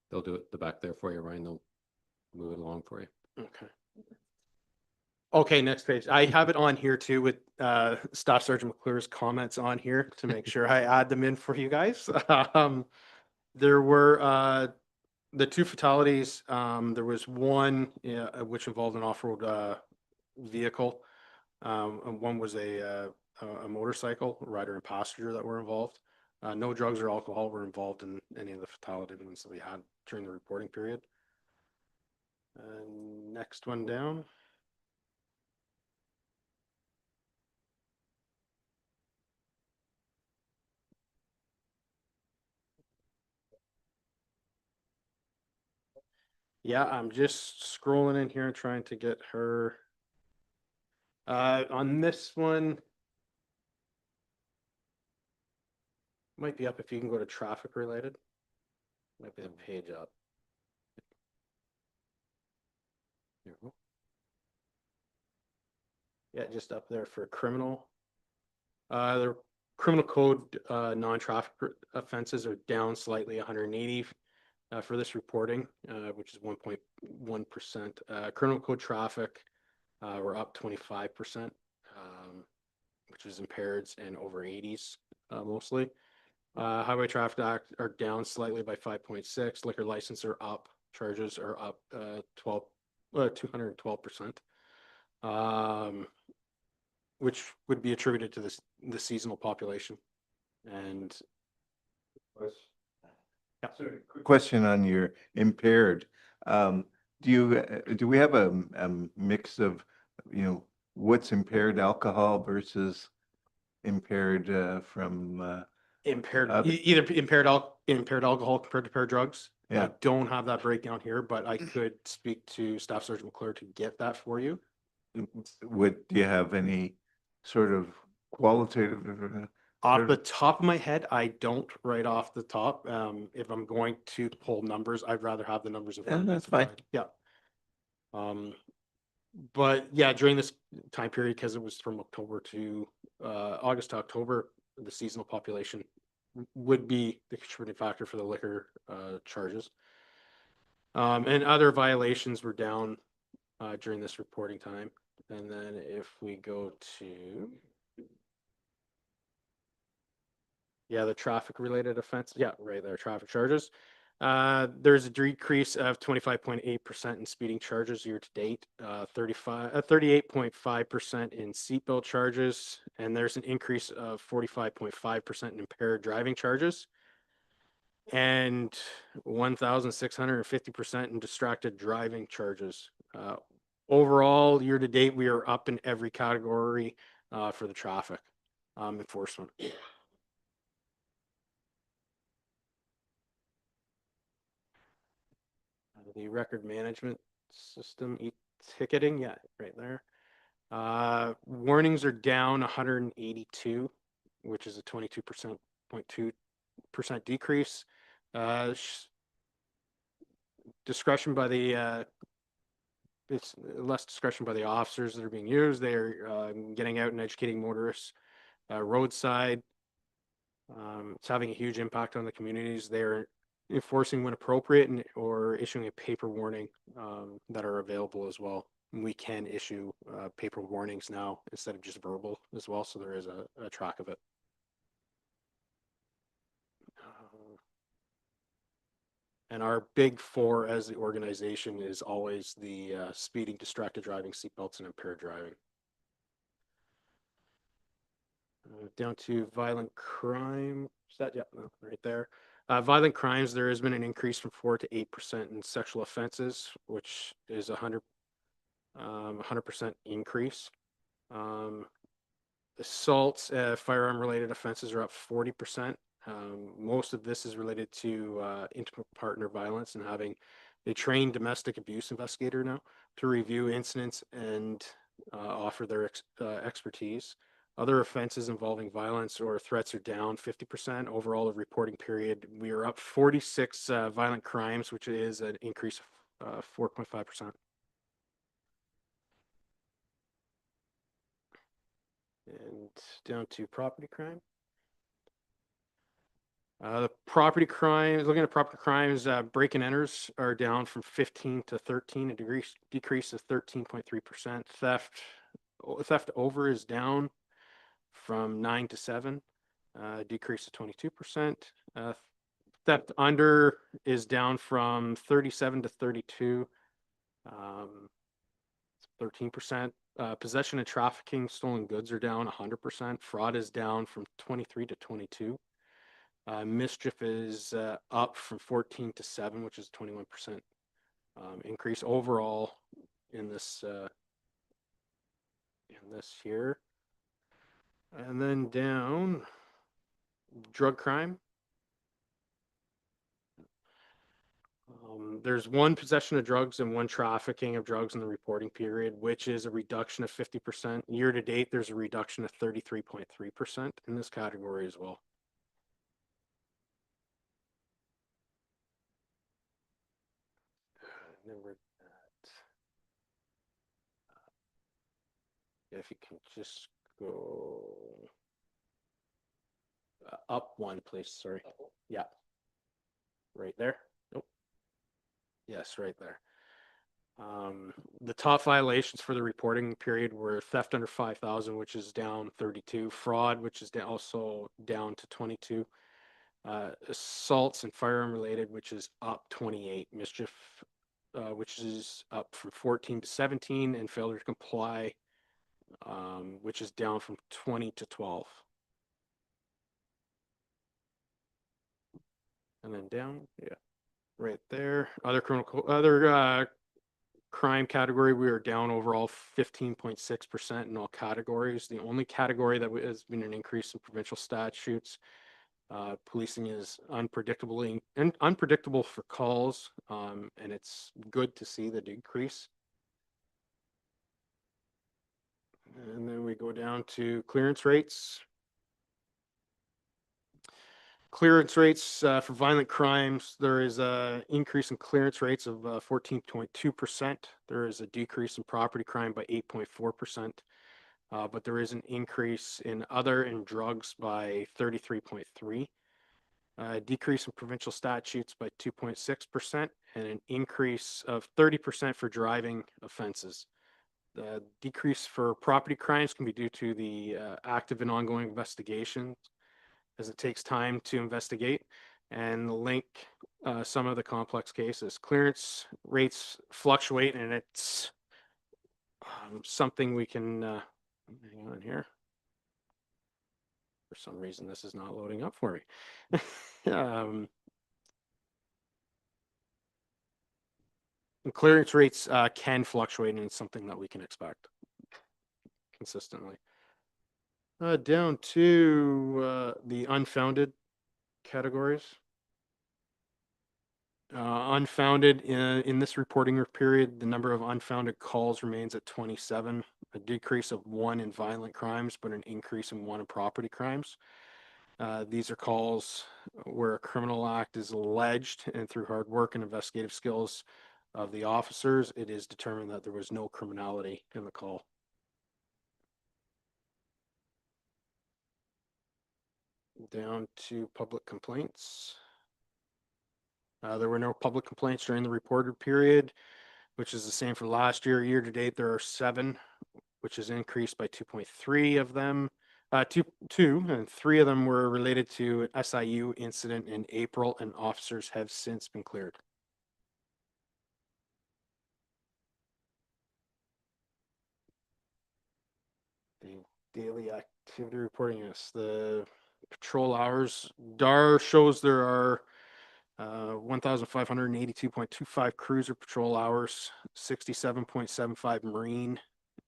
They'll do it at the back there for you, Ryan. They'll move it along for you. Okay. Okay, next page. I have it on here too with Staff Sergeant McClure's comments on here to make sure I add them in for you guys. There were the two fatalities. There was one which involved an off-road vehicle. And one was a motorcycle rider and passenger that were involved. No drugs or alcohol were involved in any of the fatality ones that we had during the reporting period. Next one down. Yeah, I'm just scrolling in here and trying to get her. On this one, might be up if you can go to traffic related. Might be the page up. There we go. Yeah, just up there for criminal. The criminal code non-traffic offenses are down slightly, 180 for this reporting, which is 1.1%. Criminal code traffic, we're up 25%, which is impaireds and over 80s mostly. Highway traffic act are down slightly by 5.6. Liquor license are up. Charges are up 212%, which would be attributed to the seasonal population. And yeah. Quick question on your impaired. Do we have a mix of, what's impaired alcohol versus impaired from Impaired, other- either impaired alcohol compared to impaired drugs. Yeah. I don't have that breakdown here, but I could speak to Staff Sergeant McClure to get that for you. do you have any sort of qualitative? Off the top of my head, I don't right off the top. If I'm going to pull numbers, I'd rather have the numbers in front of me. that's fine. Yeah. But yeah, during this time period, because it was from October to August to October, the seasonal population would be the contributing factor for the liquor charges. And other violations were down during this reporting time. And then if we go to, yeah, the traffic related offense. Yeah, right there, traffic charges. There's a decrease of 25.8% in speeding charges year to date, 38.5% in seatbelt charges, and there's an increase of 45.5% in impaired driving charges, and 1,650% in distracted driving charges. Overall, year to date, we are up in every category for the traffic enforcement. The record management system, ticketing, yeah, right there. Warnings are down 182, which is a 22.2% decrease. Discretion by the it's less discretion by the officers that are being used. They're getting out and educating motorists roadside. It's having a huge impact on the communities. They're enforcing when appropriate or issuing a paper warning that are available as well. And we can issue paper warnings now instead of just verbal as well, so there is a track of it. And our big four as the organization is always the speeding, distracted driving, seatbelts, and impaired driving. Down to violent crime. Is that, yeah, no, right there. Violent crimes, there has been an increase from 4 to 8% in sexual offenses, which is 100% increase. Assaults, firearm related offenses are up 40%. Most of this is related to intimate partner violence and having a trained domestic abuse investigator now to review incidents and offer their expertise. Other offenses involving violence or threats are down 50%. Overall, the reporting period, we are up 46 violent crimes, which is an increase of 4.5%. And down to property crime. The property crimes, looking at property crimes, break and enters are down from 15 to 13, a decrease of 13.3%. Theft over is down from 9 to 7, decrease of 22%. Theft under is down from 37 to 32, 13%. Possession and trafficking stolen goods are down 100%. Fraud is down from 23 to 22. Mischief is up from 14 to 7, which is 21% increase overall in this here. And then down, drug crime. There's one possession of drugs and one trafficking of drugs in the reporting period, which is a reduction of 50%. Year to date, there's a reduction of 33.3% in this category as well. And then we're at, if you can just go up one, please. Sorry. Yeah. Right there. Nope. Yes, right there. The top violations for the reporting period were theft under 5,000, which is down 32, fraud, which is also down to 22, assaults and firearm related, which is up 28, mischief, which is up from 14 to 17, and failure to comply, which is down from 20 to 12. And then down, yeah, right there. Other crime category, we are down overall 15.6% in all categories. The only category that has been an increase in provincial statutes. Policing is unpredictable for calls, and it's good to see the decrease. And then we go down to clearance rates. Clearance rates for violent crimes, there is an increase in clearance rates of 14.2%. There is a decrease in property crime by 8.4%, but there is an increase in other and drugs by 33.3%. Decrease in provincial statutes by 2.6%, and an increase of 30% for driving offenses. The decrease for property crimes can be due to the active and ongoing investigations, as it takes time to investigate and link some of the complex cases. Clearance rates fluctuate, and it's something we can hang on here. For some reason, this is not loading up for me. Clearance rates can fluctuate, and it's something that we can expect consistently. Down to the unfounded categories. Unfounded in this reporting period, the number of unfounded calls remains at 27, a decrease of 1 in violent crimes, but an increase in 1 in property crimes. These are calls where a criminal act is alleged, and through hard work and investigative skills of the officers, it is determined that there was no criminality in the call. Down to public complaints. There were no public complaints during the reported period, which is the same for last year. Year to date, there are 7, which is increased by 2.3 of them. Two, and 3 of them were related to an SIU incident in April, and officers have since been cleared. The daily activity reporting is the patrol hours. DAR shows there are 1,582.25 cruiser patrol hours, 67.75 marine,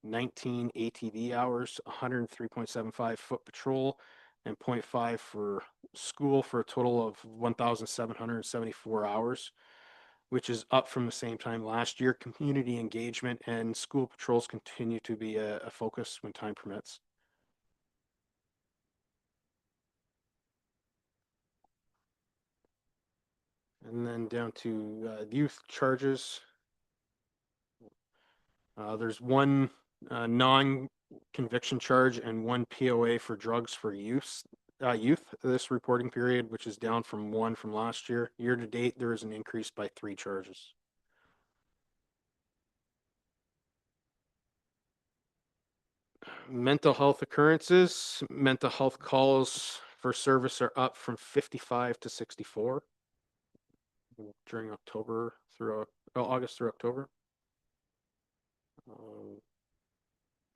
19 ATV hours, 103.75 foot patrol, and 0.5 for school, for a total of 1,774 hours, which is up from the same time last year. Community engagement and school patrols continue to be a focus when time permits. And then down to youth charges. There's 1 non-conviction charge and 1 POA for drugs for youth this reporting period, which is down from 1 from last year. Year to date, there is an increase by 3 charges. Mental health occurrences. Mental health calls for service are up from 55 to 64 during August through October.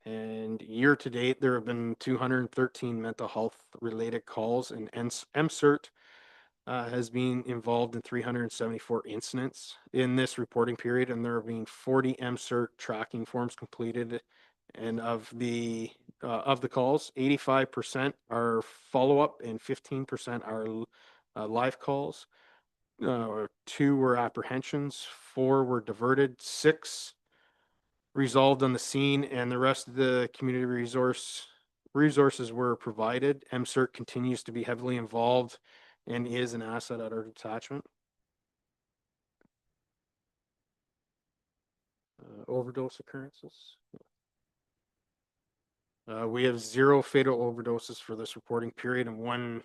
And year to date, there have been 213 mental health related calls, and MCERT has been involved in 374 incidents in this reporting period, and there have been 40 MCERT tracking forms completed. And of the calls, 85% are follow-up and 15% are live calls. 2 were apprehensions, 4 were diverted, 6 resolved on the scene, and the rest of the community resources were provided. MCERT continues to be heavily involved and is an asset at our detachment. Overdose occurrences. We have 0 fatal overdoses for this reporting period and 1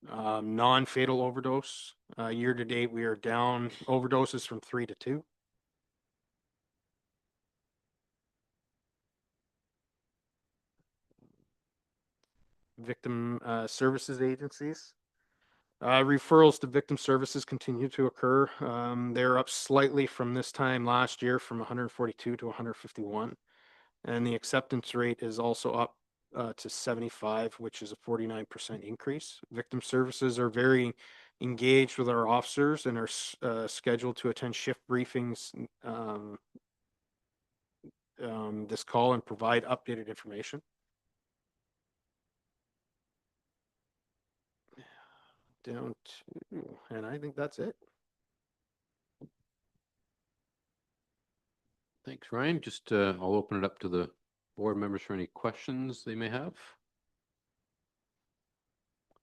non-fatal overdose. Year to date, we are down overdoses from 3 to 2. Victim services agencies. Referrals to victim services continue to occur. They're up slightly from this time last year from 142 to 151. And the acceptance rate is also up to 75, which is a 49% increase. Victim services are very engaged with our officers and are scheduled to attend shift briefings this call and provide updated information. Down to, and I think that's it. Thanks, Ryan. Just, I'll open it up to the board members for any questions they may have.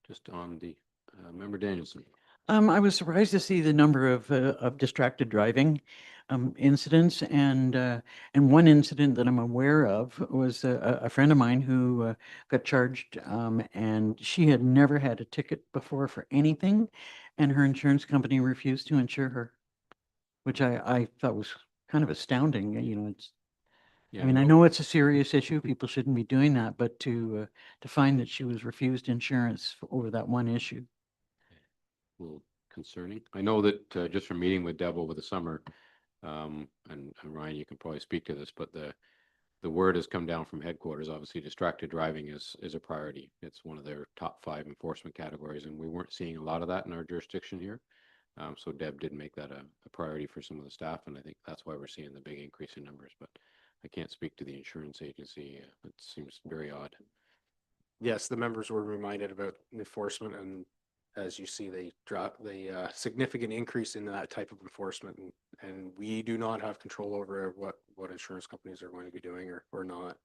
Just on the, Member Danielson. I was surprised to see the number of distracted driving incidents, and one incident that I'm aware of was a friend of mine who got charged, and she had never had a ticket before for anything, and her insurance company refused to insure her, which I thought was kind of astounding. You know, it's. Yeah, I mean, I know it's a serious issue. People shouldn't be doing that, but to find that she was refused insurance over that one issue. a little concerning. I know that just from meeting with Deb over the summer, and Ryan, you can probably speak to this, but the word has come down from headquarters. Obviously, distracted driving is a priority. It's one of their top 5 enforcement categories, and we weren't seeing a lot of that in our jurisdiction here. So Deb did make that a priority for some of the staff, and I think that's why we're seeing the big increase in numbers. But I can't speak to the insurance agency. It seems very odd. Yes, the members were reminded about enforcement, and as you see, they drop the significant increase in that type of enforcement, and we do not have control over what insurance companies are going to be doing or not.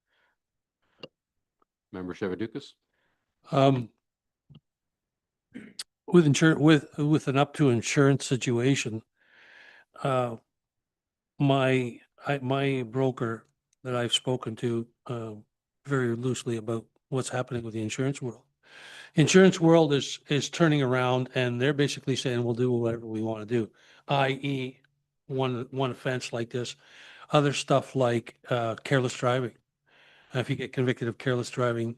Member Shevadukis? With an up to insurance situation, my broker that I've spoken to very loosely about what's happening with the insurance world. Insurance world is turning around, and they're basically saying we'll do whatever we want to do, i.e. one offense like this, other stuff like careless driving. If you get convicted of careless driving,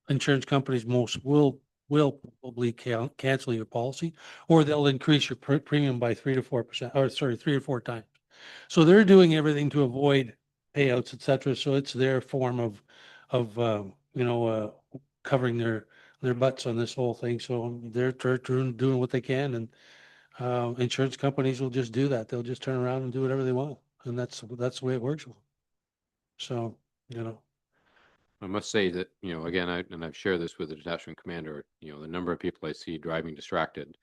insurance companies will probably cancel your policy, or they'll increase your premium by 3 to 4%, or sorry, 3 or 4 times. So they're doing everything to avoid payouts, et cetera. So it's their form of covering their butts on this whole thing. So they're doing what they can, and insurance companies will just do that. They'll just turn around and do whatever they want, and that's the way it works. So, I must say that, again, I've shared this with the detachment commander, the number of people I see driving distracted,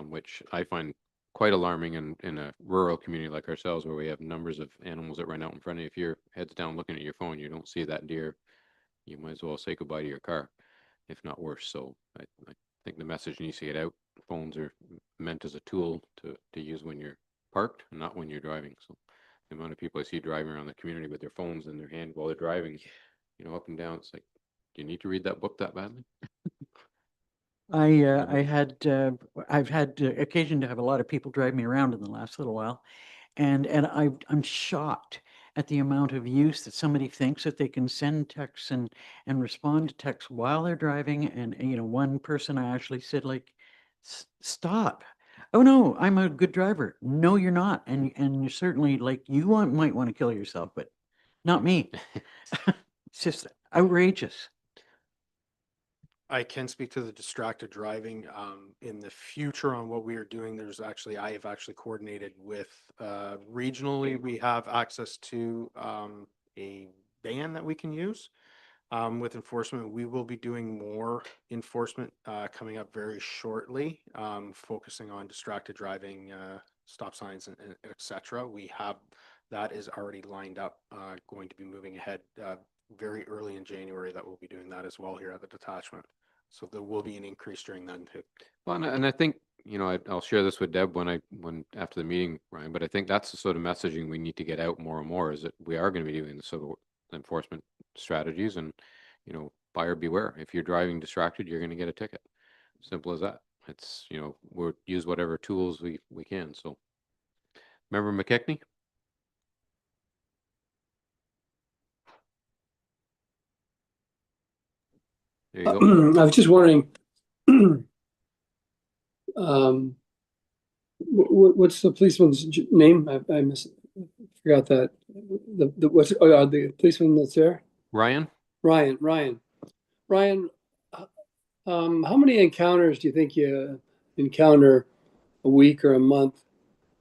which I find quite alarming in a rural community like ourselves, where we have numbers of animals that run out in front of you. If your head's down looking at your phone, you don't see that deer, you might as well say goodbye to your car, if not worse. So I think the message needs to get out. Phones are meant as a tool to use when you're parked, and not when you're driving. So the amount of people I see driving around the community with their phones in their hand while they're driving, up and down, it's like, do you need to read that book that badly? I've had occasion to have a lot of people drive me around in the last little while, and I'm shocked at the amount of use that somebody thinks that they can send texts and respond to texts while they're driving. And one person I actually said, like, stop. Oh no, I'm a good driver. No, you're not, and you're certainly, like, might want to kill yourself, but not me. It's just outrageous. I can speak to the distracted driving. In the future on what we are doing, I have actually coordinated with, regionally, we have access to, a van that we can use. With enforcement, we will be doing more enforcement, coming up very shortly, focusing on distracted driving, stop signs and et cetera. That is already lined up, going to be moving ahead, very early in January that we'll be doing that as well here at the detachment. So there will be an increase during then too. Well, and I think, I'll share this with Deb when after the meeting, Ryan, but I think that's the sort of messaging we need to get out more and more, is that we are going to be doing the sort of enforcement strategies, and, buyer beware. If you're driving distracted, you're going to get a ticket. Simple as that. It's, we'll use whatever tools we can. So, Member McKechnie? There you go. I was just wondering, what's the policeman's name? I forgot that. The policeman that's there? Ryan? Ryan. How many encounters do you think you encounter a week or a month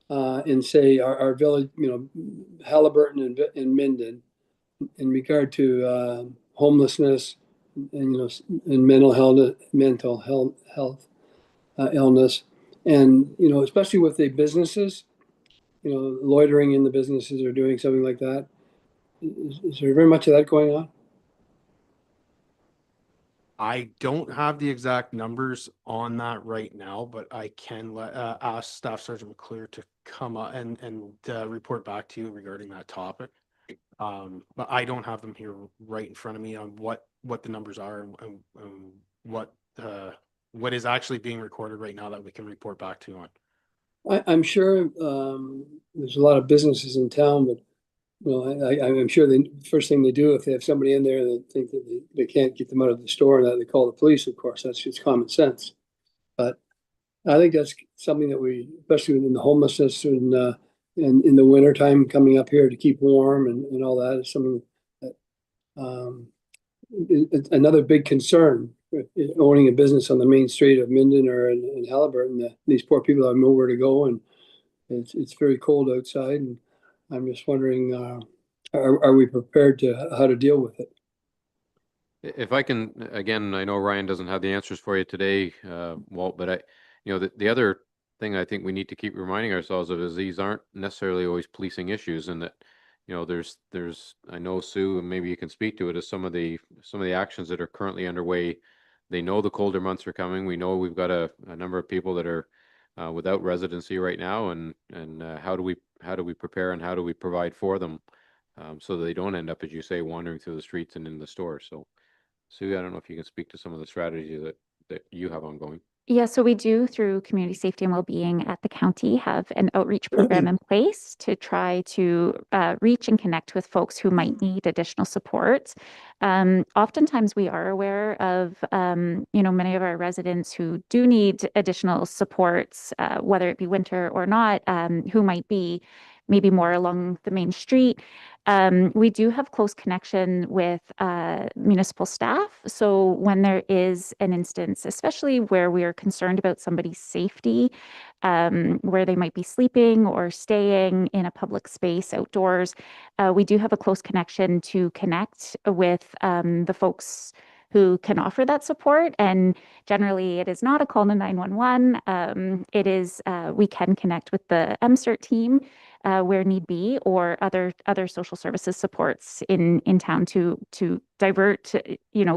in, say, our village, Haliburton and Minden, in regard to homelessness and, and mental health illness, and especially with the businesses, loitering in the businesses or doing something like that? Is there very much of that going on? I don't have the exact numbers on that right now, but I can ask Staff Sergeant McClure to come up and report back to you regarding that topic. But I don't have them here right in front of me on what the numbers are and what is actually being recorded right now that we can report back to you on. I'm sure there's a lot of businesses in town, but I'm sure the first thing they do if they have somebody in there that think that they can't get them out of the store, and that they call the police. Of course, that's just common sense. But I think that's something that we, especially in the homelessness and in the wintertime coming up here to keep warm and all that, is something that it's another big concern. Owning a business on the main street of Minden or in Haliburton, these poor people have nowhere to go, and it's very cold outside. And I'm just wondering, are we prepared to how to deal with it? If I can, again, I know Ryan doesn't have the answers for you today, Walt, but the other thing I think we need to keep reminding ourselves of is these aren't necessarily always policing issues, and that, there's, I know, Sue, and maybe you can speak to it, as some of the actions that are currently underway. They know the colder months are coming. We know we've got a number of people that are without residency right now, and how do we prepare and how do we provide for them, so that they don't end up, as you say, wandering through the streets and in the store. So, Sue, I don't know if you can speak to some of the strategies that you have ongoing. Yeah, so we do, through community safety and well-being at the county, have an outreach program in place to try to reach and connect with folks who might need additional support. Oftentimes we are aware of, many of our residents who do need additional supports, whether it be winter or not, who might be maybe more along the main street. We do have close connection with municipal staff. So when there is an instance, especially where we are concerned about somebody's safety, where they might be sleeping or staying in a public space outdoors, we do have a close connection to connect with the folks who can offer that support. And generally, it is not a call to 911. It is, we can connect with the MCERT team where need be, or other social services supports in town to divert,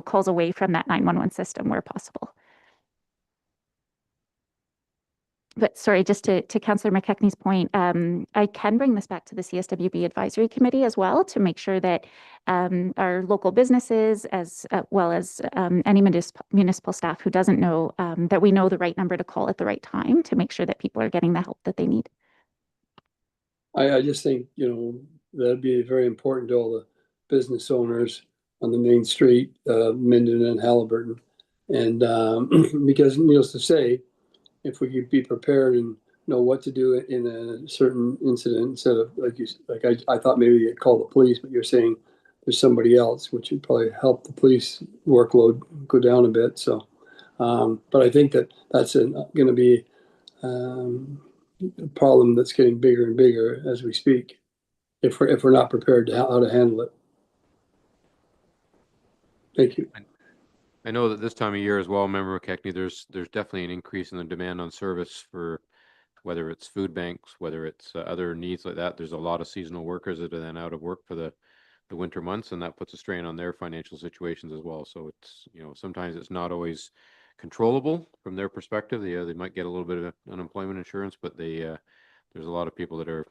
calls away from that 911 system where possible. But sorry, just to Councillor McKechnie's point, I can bring this back to the CSWB Advisory Committee as well, to make sure that our local businesses, as well as any municipal staff who doesn't know, that we know the right number to call at the right time, to make sure that people are getting the help that they need. I just think, that'd be very important to all the business owners on the main street, Minden and Haliburton. And because needless to say, if we could be prepared and know what to do in a certain incident, instead of, I thought maybe you'd call the police, but you're saying there's somebody else, which would probably help the police workload go down a bit. So, but I think that's going to be a problem that's getting bigger and bigger as we speak, if we're not prepared to how to handle it. Thank you. I know that this time of year as well, Member McKechnie, there's definitely an increase in the demand on service for whether it's food banks, whether it's other needs like that. There's a lot of seasonal workers that are then out of work for the winter months, and that puts a strain on their financial situations as well. So it's, you know, sometimes it's not always controllable from their perspective. They might get a little bit of unemployment insurance, but there's a lot of people that are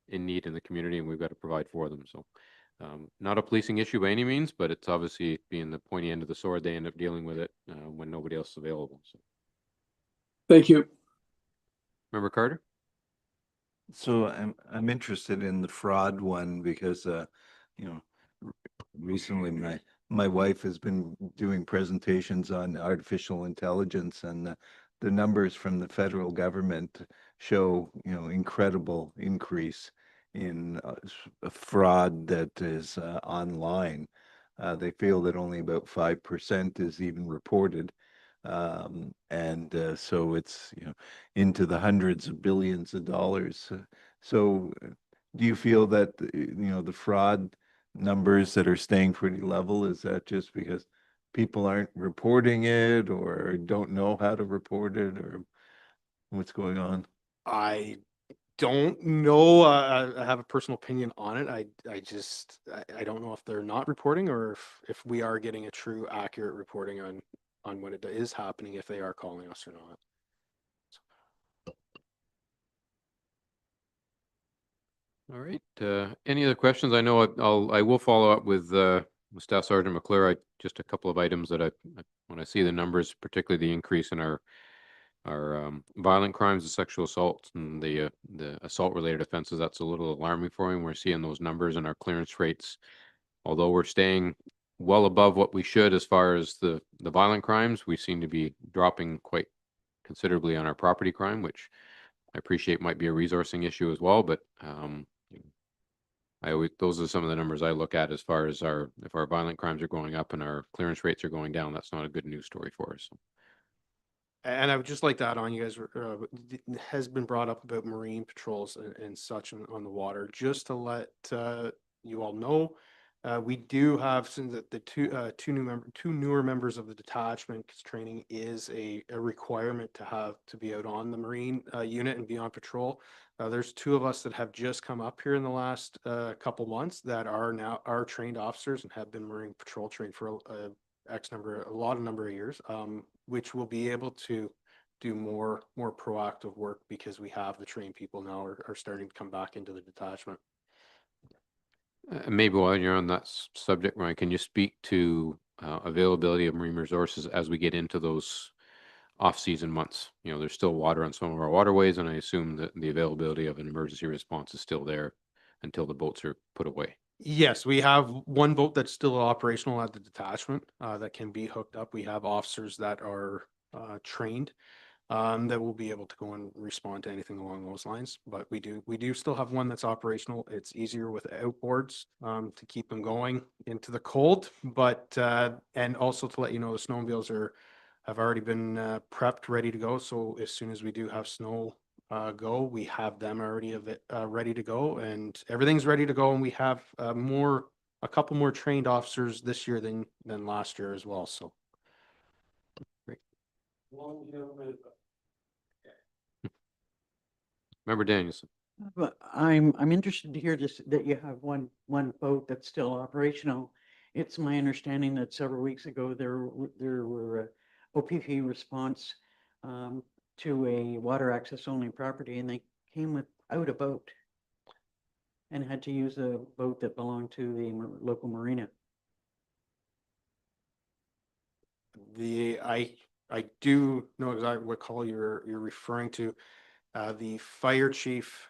in need in the community, and we've got to provide for them. So not a policing issue by any means, but it's obviously being the pointy end of the sword. They end up dealing with it when nobody else is available. So, Thank you. Member Carter? So I'm interested in the fraud one because you know, recently my wife has been doing presentations on artificial intelligence, and the numbers from the federal government show, you know, incredible increase in fraud that is online. They feel that only about 5% is even reported. And so it's, you know, into the hundreds of billions of dollars. So do you feel that, you know, the fraud numbers that are staying pretty level, is that just because people aren't reporting it or don't know how to report it, or what's going on? I don't know. I have a personal opinion on it. I don't know if they're not reporting or if we are getting a true accurate reporting on what it is happening, if they are calling us or not. All right. Any other questions? I know I will follow up with Staff Sergeant McClure. Just a couple of items that when I see the numbers, particularly the increase in our violent crimes, the sexual assault, and the assault related offenses, that's a little alarming for me. We're seeing those numbers and our clearance rates, although we're staying well above what we should as far as the violent crimes, we seem to be dropping quite considerably on our property crime, which I appreciate might be a resourcing issue as well, but those are some of the numbers I look at as far as if our violent crimes are going up and our clearance rates are going down. That's not a good news story for us. And I would just like to add on, you guys has been brought up about marine patrols and such on the water. Just to let you all know, we do have, since the two newer members of the detachment, because training is a requirement to be out on the marine unit and be on patrol. There's two of us that have just come up here in the last couple months that are trained officers and have been marine patrol trained for a lot of number of years, which will be able to do more proactive work because we have the trained people now are starting to come back into the detachment. Maybe while you're on that subject, Ryan, can you speak to availability of marine resources as we get into those off-season months? You know, there's still water on some of our waterways, and I assume that the availability of an emergency response is still there until the boats are put away. Yes, we have one boat that's still operational at the detachment that can be hooked up. We have officers that are trained that will be able to go and respond to anything along those lines. But we do still have one that's operational. It's easier with outboards to keep them going into the cold. But and also to let you know, the snowmobiles have already been prepped, ready to go. So as soon as we do have snow we have them already ready to go, and everything's ready to go. And we have a couple more trained officers this year than last year as well. So great. Member Danielson. But I'm interested to hear this, that you have one boat that's still operational. It's my understanding that several weeks ago there were OPP response to a water access only property, and they came without a boat and had to use a boat that belonged to the local marina. I do know exactly what call you're referring to. The fire chief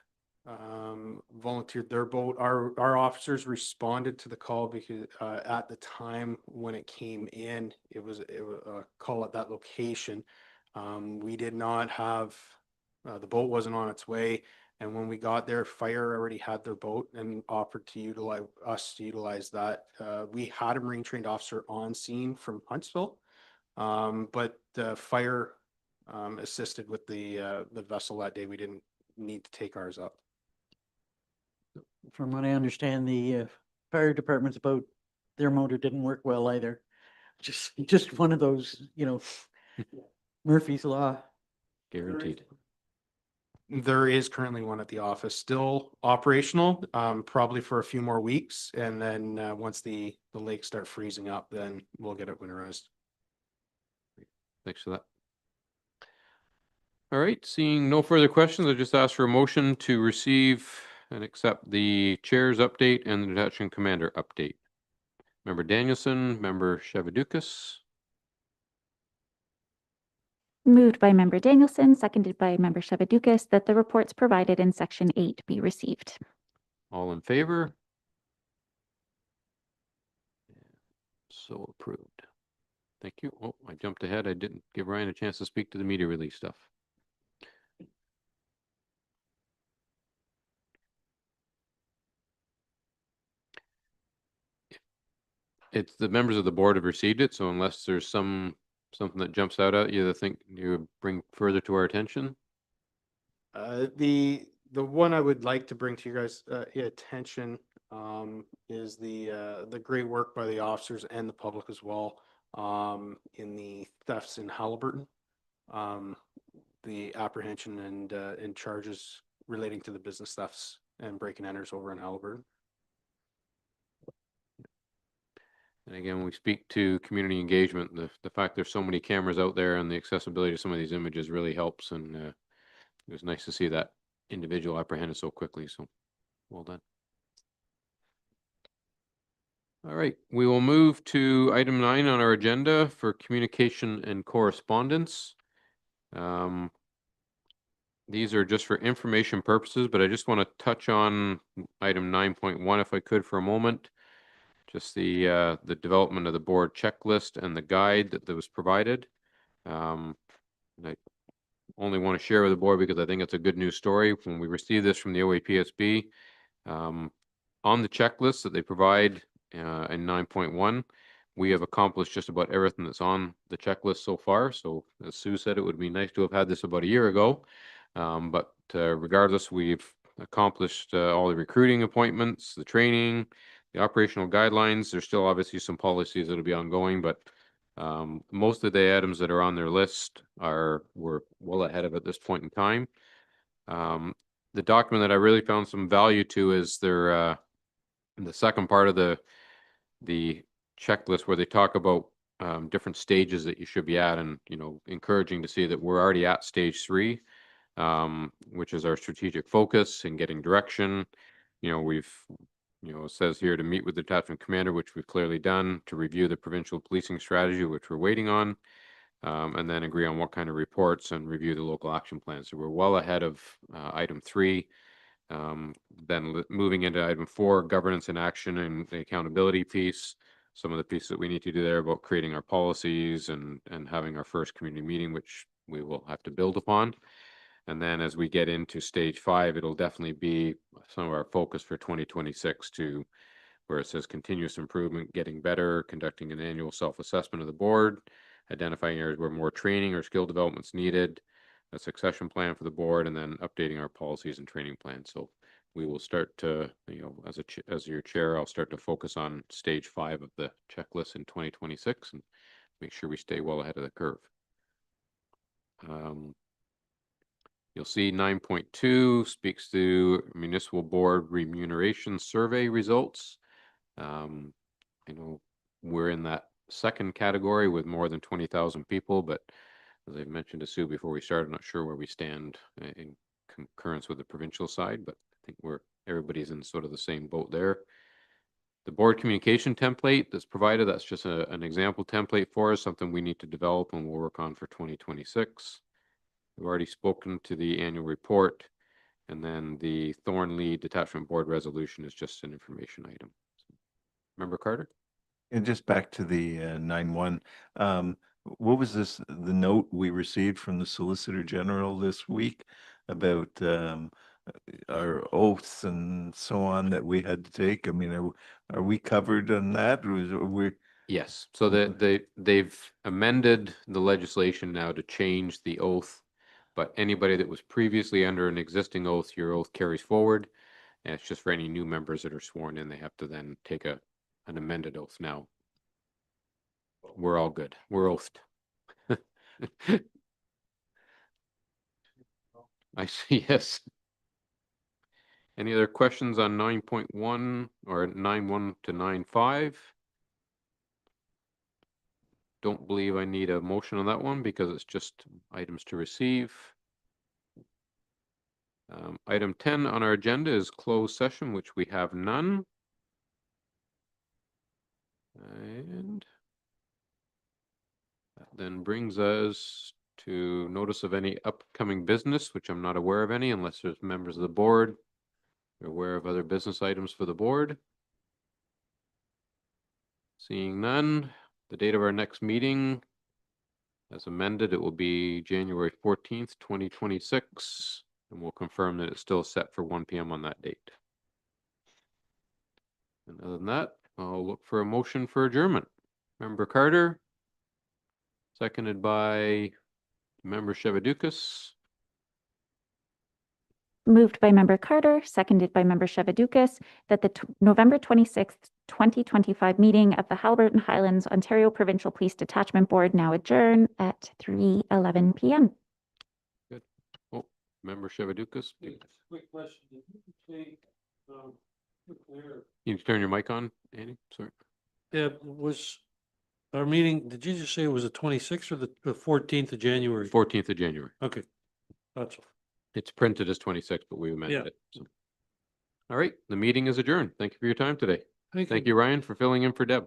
volunteered their boat. Our officers responded to the call because at the time when it came in, it was a call at that location. We did not have the boat wasn't on its way, And when we got there, fire already had their boat and offered to utilize us to utilize that. We had a marine trained officer on scene from Huntsville. But the fire assisted with the vessel that day. We didn't need to take ours up. From what I understand, the fire department's boat, their motor didn't work well either. Just one of those, Murphy's Law. Guaranteed. There is currently one at the office, still operational, probably for a few more weeks. And then once the lakes start freezing up, then we'll get it winterized. Thanks for that. All right, seeing no further questions, I just ask for a motion to receive and accept the chair's update and the detachment commander update. Member Danielson, Member Shevadukis. Moved by Member Danielson, seconded by Member Shevadukis, that the reports provided in Section 8 be received. All in favor? So approved. Thank you. Oh, I jumped ahead. I didn't give Ryan a chance to speak to the media release stuff. It's the members of the board have received it, so unless there's something that jumps out at you that think you would bring further to our attention. The one I would like to bring to you guys attention is the great work by the officers and the public as well in the thefts in Haliburton, the apprehension and charges relating to the business thefts and break and enters over in Haliburton. And again, when we speak to community engagement, the fact there's so many cameras out there and the accessibility to some of these images really helps. And it was nice to see that individual apprehended so quickly. So well done. All right, we will move to item 9 on our agenda for communication and correspondence. These are just for information purposes, but I just want to touch on item 9.1 if I could for a moment. Just the development of the board checklist and the guide that was provided. And I only want to share with the board because I think it's a good news story. When we received this from the OAPSB, on the checklist that they provide in 9.1, we have accomplished just about everything that's on the checklist so far. So as Sue said, it would be nice to have had this about a year ago. But regardless, we've accomplished all the recruiting appointments, the training, the operational guidelines. There's still obviously some policies that'll be ongoing, but most of the items that are on their list we're well ahead of at this point in time. The document that I really found some value to is their the second part of the checklist where they talk about different stages that you should be at, and encouraging to see that we're already at stage 3, which is our strategic focus and getting direction. We've it says here to meet with the detachment commander, which we've clearly done, to review the provincial policing strategy, which we're waiting on, and then agree on what kind of reports and review the local action plan. So we're well ahead of item 3. Then moving into item 4, governance and action and the accountability piece. Some of the pieces that we need to do there about creating our policies and having our first community meeting, which we will have to build upon. And then as we get into stage 5, it'll definitely be some of our focus for 2026 to where it says continuous improvement, getting better, conducting an annual self-assessment of the board, identifying areas where more training or skill development's needed, a succession plan for the board, and then updating our policies and training plans. So we will start to, as your chair, I'll start to focus on stage 5 of the checklist in 2026 and make sure we stay well ahead of the curve. You'll see 9.2 speaks to municipal board remuneration survey results. I know we're in that second category with more than 20,000 people, but as I mentioned to Sue before we started, I'm not sure where we stand in concurrence with the provincial side, but I think everybody's in sort of the same boat there. The board communication template that's provided, that's just an example template for us, something we need to develop and we'll work on for 2026. We've already spoken to the annual report, and then the Thornley Detachment Board resolution is just an information item. Member Carter? And just back to the 9.1, what was the note we received from the Solicitor General this week about our oaths and so on that we had to take? I mean, are we covered on that? Or is we? Yes, so they've amended the legislation now to change the oath. But anybody that was previously under an existing oath, your oath carries forward. And it's just for any new members that are sworn in, they have to then take an amended oath now. We're all good. We're oathed. I see, yes. Any other questions on 9.1 or 9.1 to 9.5? Don't believe I need a motion on that one because it's just items to receive. Item 10 on our agenda is closed session, which we have none. And that then brings us to notice of any upcoming business, which I'm not aware of any unless there's members of the board who are aware of other business items for the board. Seeing none, the date of our next meeting as amended, it will be January 14th, 2026, and we'll confirm that it's still set for 1 p.m. on that date. And other than that, I'll look for a motion for adjournment. Member Carter, seconded by Member Shevadukis. Moved by Member Carter, seconded by Member Shevadukis, that the November 26th, 2025 meeting of the Haliburton Highlands Ontario Provincial Police Detachment Board now adjourn at 3:11 p.m. Oh, Member Shevadukis. Quick question. Did you say, You can turn your mic on, Andy. Sorry. yeah, was our meeting, did you just say it was the 26th or the 14th of January? 14th of January. Okay, that's all. It's printed as 26, but we amended it. So. All right, the meeting is adjourned. Thank you for your time today. Thank you, Ryan, for filling in for Deb.